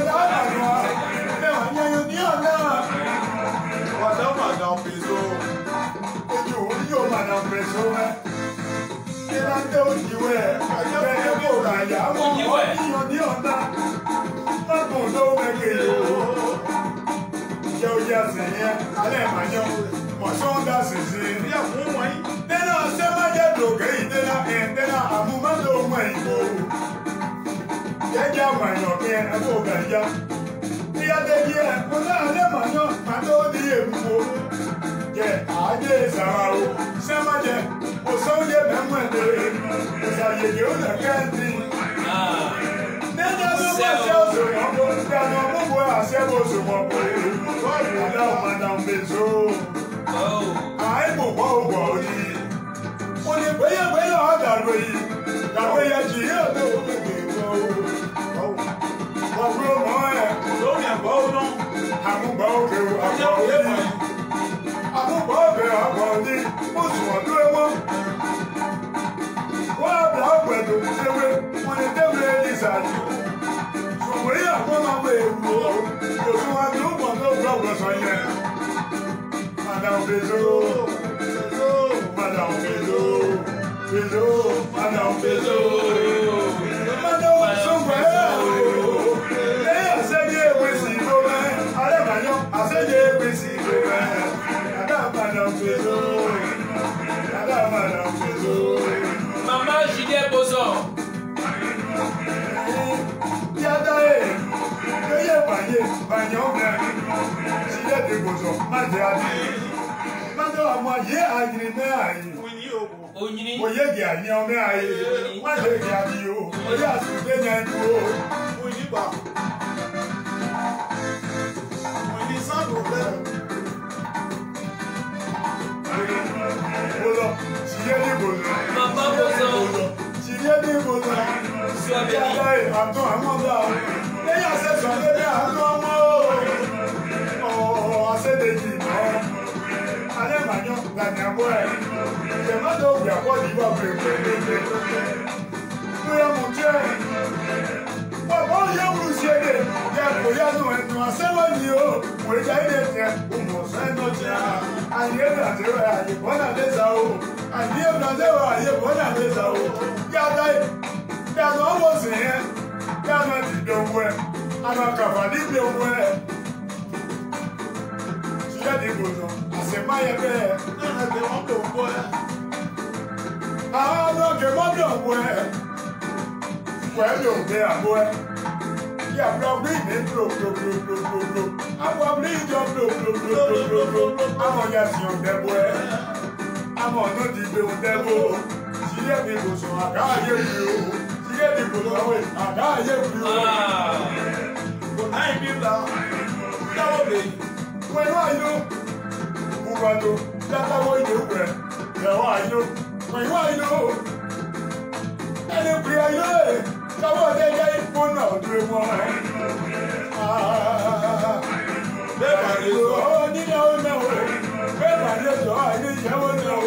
Maman Julien Bozon. Maman Bozon. Sois béni. ya monte. Baba ya brusiede, ya koya no enu asewa ni o. We ja ide te, o mo se no ja. Aye na te wa aye bona leza o. Aye na te wa aye bona leza o. Ya dai. Ya no mo se ye. Ya no di dowe. Ana kavali dowe. Siya di bono. Asema ye be. Na te mo do bo. Ah no ke mo do bo. Well, they are boy. Yeah, probably they blow. I probably just blow. I'm on your son, that boy. I'm on not the devil. She let me go, so I can't hear you. She let me go away. I can't hear you. But I be down. When are you? Who are you? That's how you do. There are you. When are you? And if we are you. Come on, they get it for now, do it more. Everybody is on, you know, everybody is on, you know.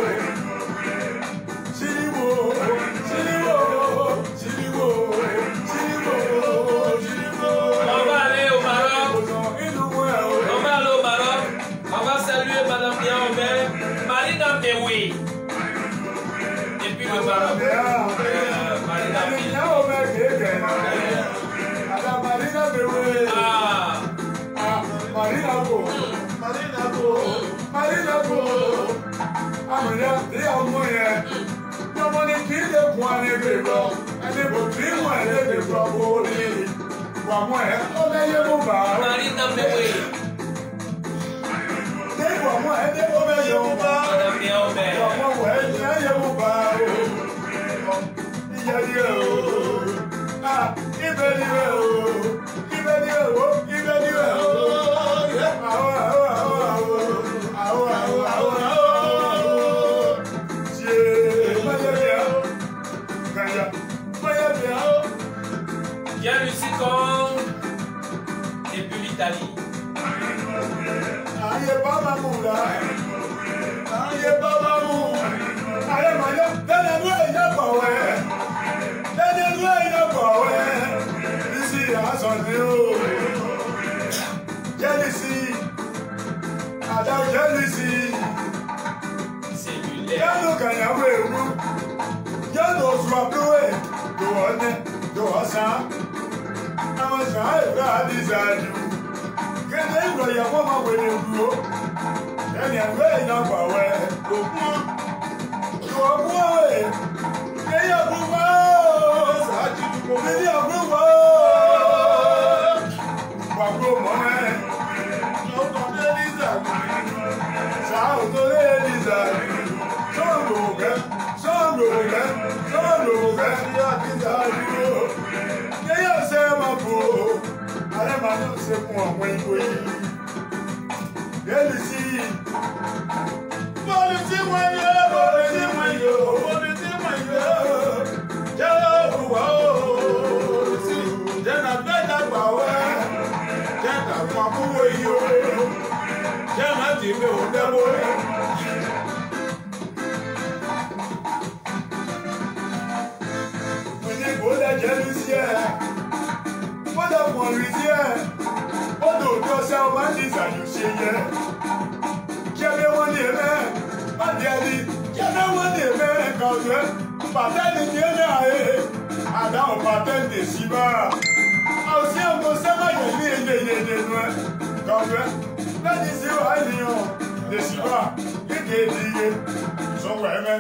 Chiliwo. On va aller au Maroc. On va aller au Maroc. On va saluer Madame Niaomé, Marina Mewe. Et puis le Maroc. Marina Mewe. Marina Go. Amoya, they are more. No money kill the one every block. And they will dream one every block. One more, oh, they are Marina Mewe. They were more, and they were your bar. Madame Niaomé. One more, and they are bar. Bien le Sicon et puis l'Italie.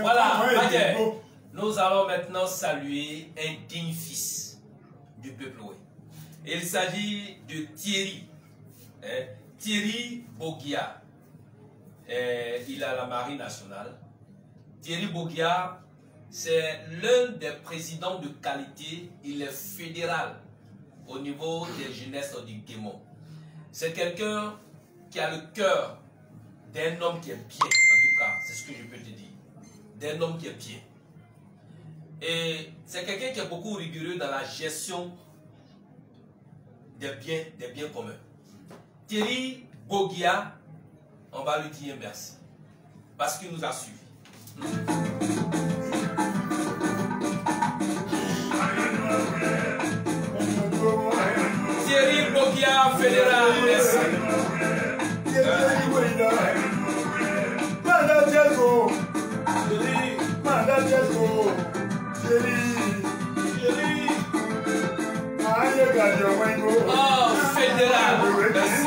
Voilà, nous allons maintenant saluer un digne fils du peuple oué. Il s'agit de Thierry. Thierry Bogia. Il a la marine nationale. Thierry Bogia, c'est l'un des présidents de qualité. Il est fédéral au niveau des jeunesses du Guémon. C'est quelqu'un qui a le cœur d'un homme qui est bien, en tout cas, c'est ce que je peux te dire. D'un homme qui est bien. Et c'est quelqu'un qui est beaucoup rigoureux dans la gestion des biens communs. Thierry Bogia, on va lui dire merci. Parce qu'il nous a suivis. fédéral, merci. Oh, fédéral, merci.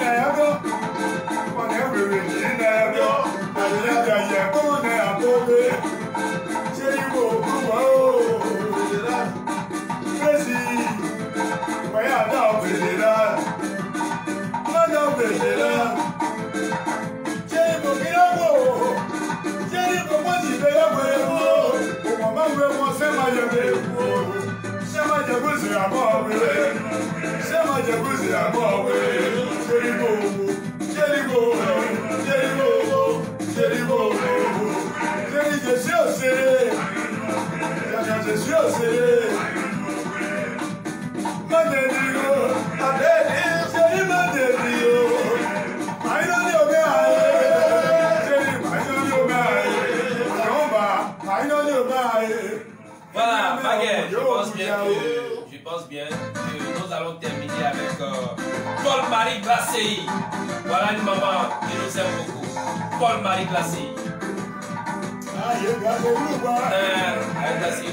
Voilà, Maguette, je pense bien que nous allons terminer avec Paul-Marie Glacé. Voilà une maman qui nous aime beaucoup. Paul-Marie Glacé. Paul-Marie Glacé.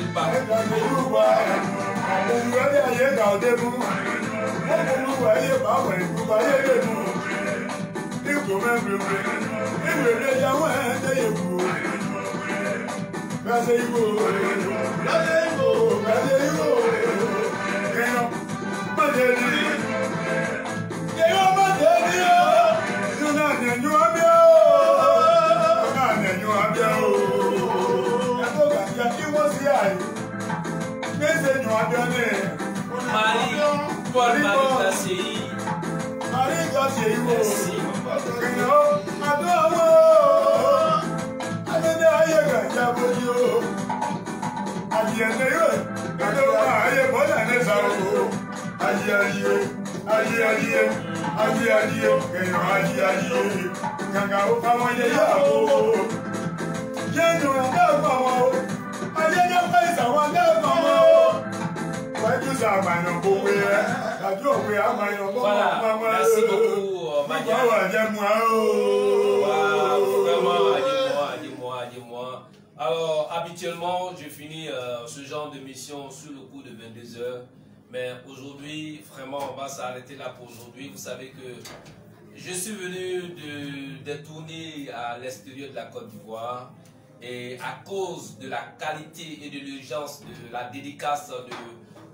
Merci. Voilà, merci beaucoup, Maguette. Vraiment, dis-moi. Alors, habituellement, je finis ce genre de mission sur le coup de 22 heures. Mais aujourd'hui, vraiment, on va s'arrêter là pour aujourd'hui. Vous savez que je suis venu de tournées à l'extérieur de la Côte d'Ivoire. Et à cause de la qualité et de l'urgence de la dédicace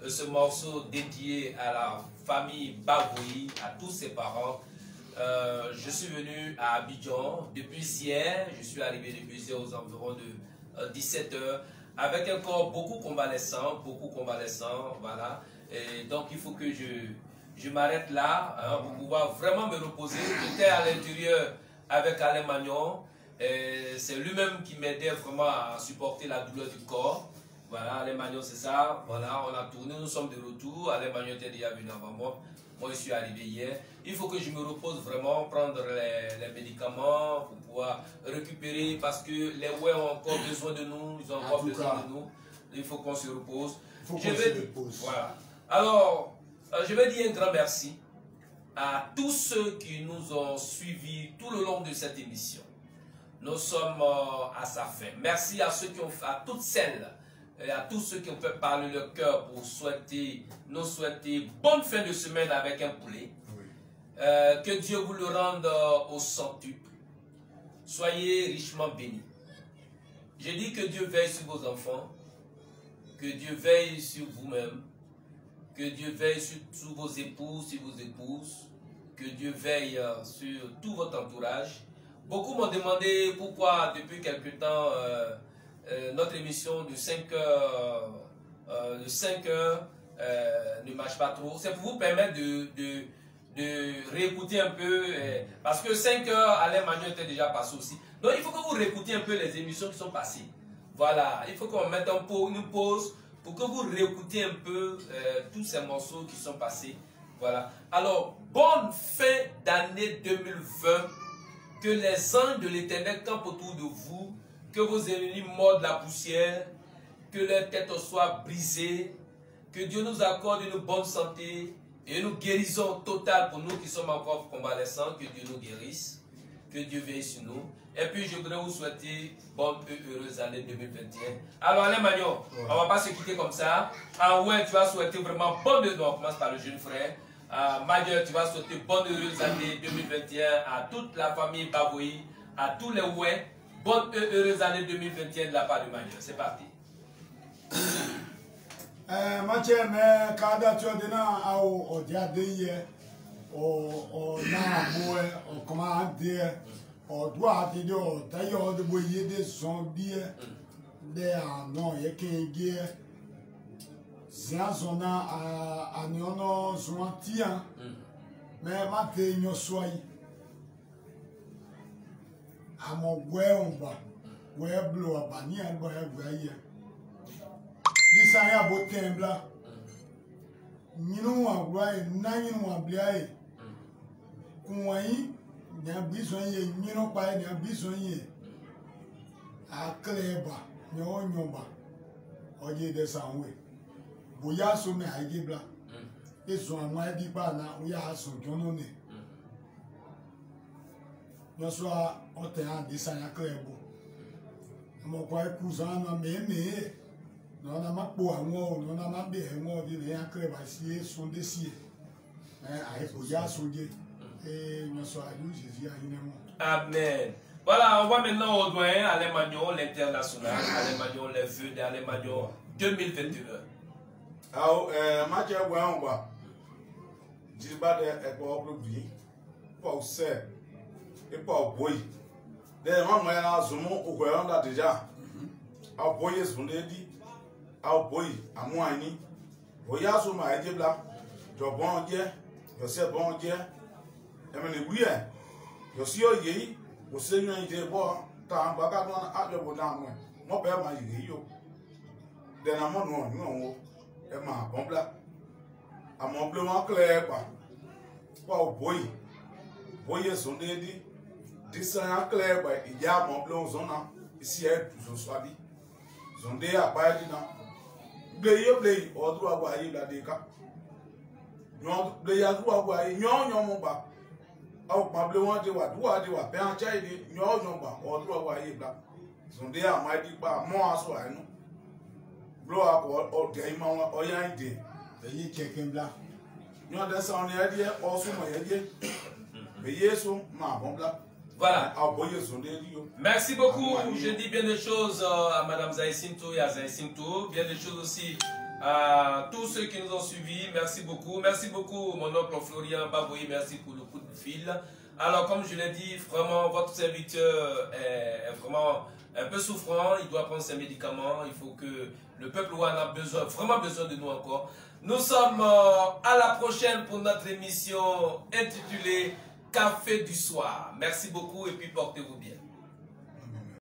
de ce morceau dédié à la famille Bagoui, à tous ses parents, je suis venu à Abidjan depuis hier. Je suis arrivé depuis hier aux environs de 17 h avec un corps beaucoup convalescent, voilà. Et donc il faut que je m'arrête là pour pouvoir vraiment me reposer. J'étais à l'intérieur avec Alain Magnon. C'est lui-même qui m'aidait vraiment à supporter la douleur du corps. Voilà, Alain Magnon, c'est ça. Voilà, on a tourné, nous sommes de retour. Alain Magnon était déjà venu avant moi. Moi, je suis arrivé hier. Il faut que je me repose vraiment, prendre les médicaments pour pouvoir récupérer parce que les oueds ont encore besoin de nous. Ils ont encore besoin de nous. Il faut qu'on se repose. Voilà. Alors, je vais dire un grand merci à tous ceux qui nous ont suivis tout le long de cette émission. Nous sommes à sa fin. Merci à ceux qui ont fait, à toutes celles et à tous ceux qui ont fait parler leur cœur pour nous souhaiter bonne fin de semaine avec un poulet. Oui. Que Dieu vous le rende au centuple. Soyez richement bénis. Je dis que Dieu veille sur vos enfants, que Dieu veille sur vous-même, que Dieu veille sur tous vos époux, sur vos épouses, que Dieu veille sur tout votre entourage. Beaucoup m'ont demandé pourquoi depuis quelque temps notre émission de 5 heures ne marche pas trop. C'est pour vous permettre de réécouter un peu, parce que 5 heures, Alain Magnon était déjà passé aussi. Donc il faut que vous réécoutiez un peu les émissions qui sont passées. Voilà, il faut qu'on mette une pause pour que vous réécoutiez un peu tous ces morceaux qui sont passés. Voilà. Alors, bonne fin d'année 2020. Que les anges de l'Éternel campent autour de vous, que vos ennemis mordent la poussière, que leurs têtes soient brisées, que Dieu nous accorde une bonne santé et une guérison totale pour nous qui sommes encore convalescents. Que Dieu nous guérisse, que Dieu veille sur nous. Et puis je voudrais vous souhaiter bonne et heureuse année 2021. Alors Alain Magnon, on ne va pas se quitter comme ça. Ouais, tu vas souhaiter vraiment bonne heureuse. On commence par le jeune frère. Major, tu vas souhaiter bonne et heureuse année 2021 à toute la famille Baboui, à tous les ouais. Bonne et heureuse année 2021 de la part de Major. C'est parti. Mathieu, mais quand tu as donné au diadé, au naboue, au comment dire, au droit de dire, d'ailleurs, de boyer des zombies, des non, il y a qu'un guerre. C'est un zone à Nyono, Zouantia, mais Maté, Nyoswai. À mon Guéomba, Guéblo, à Bania, Guéguaïa. Disaya Botembla. Nino a Guay, Nanin a Bliae. Kouaï, il y a besoin, Nino Paye, il y a besoin. À Cléba, Nyomba, Oye de Sanwe. Bouya somme à Gibla. Et son moyen d'Ibana, où il y a son Jononé. Nous sommes au terrain de Saint-Clébo. Mon cousin n'a même. Non, on a ma peau à moi, on a ma belle, on a dit rien que les sont décidés. Avec Bouya Soudé. Et nous sommes à nous, Jésus à une. Amen. Voilà, on va maintenant au doyen Alain Magnon, l'international. Alain Magnon, les feux d'Alain Magnon 2021. Alors, Mathieu, on va dire que pour oublier, pour c'est et pour boy. D'ailleurs, moi, je suis au courant déjà. À boyer son dédi, à boy, à moi, ni. Voyage sur ma idée là. Je bon Dieu, je sais bon Dieu. Et me oui, je suis au yé, au Seigneur, il est bon. Tant bagarre à le bon dans moi. Mon père m'a dit yo. Dernièrement, non. Et ma bon là, à mon blanc clair, pas au boy, boyer son dédi, descend clair, il y a mon blanc zona, ici, je sois dit, son dé à pas dit non, blé, au droit à voir la déca, non, blé à droit à voir, non, mon bas, au ma blanc de wa, doit, bien chaîné, non, au droit à voir là, son dé à ma dit pas, moi, soit non. Blow up or game or young day. The ye chicken black. You understand the idea also my idea? The yes, ma bon black. Voilà. Merci beaucoup. Je dis bien des choses à Madame Zaïsinto et à Zaïsinto. Bien des choses aussi à tous ceux qui nous ont suivis. Merci beaucoup. Merci beaucoup, mon oncle Florian Baboui. Merci pour le coup de fil. Alors, comme je l'ai dit, vraiment, votre serviteur est vraiment un peu souffrant. Il doit prendre ses médicaments. Il faut que le peuple ouan a besoin, vraiment besoin de nous encore. Nous sommes à la prochaine pour notre émission intitulée Café du soir. Merci beaucoup et puis portez-vous bien.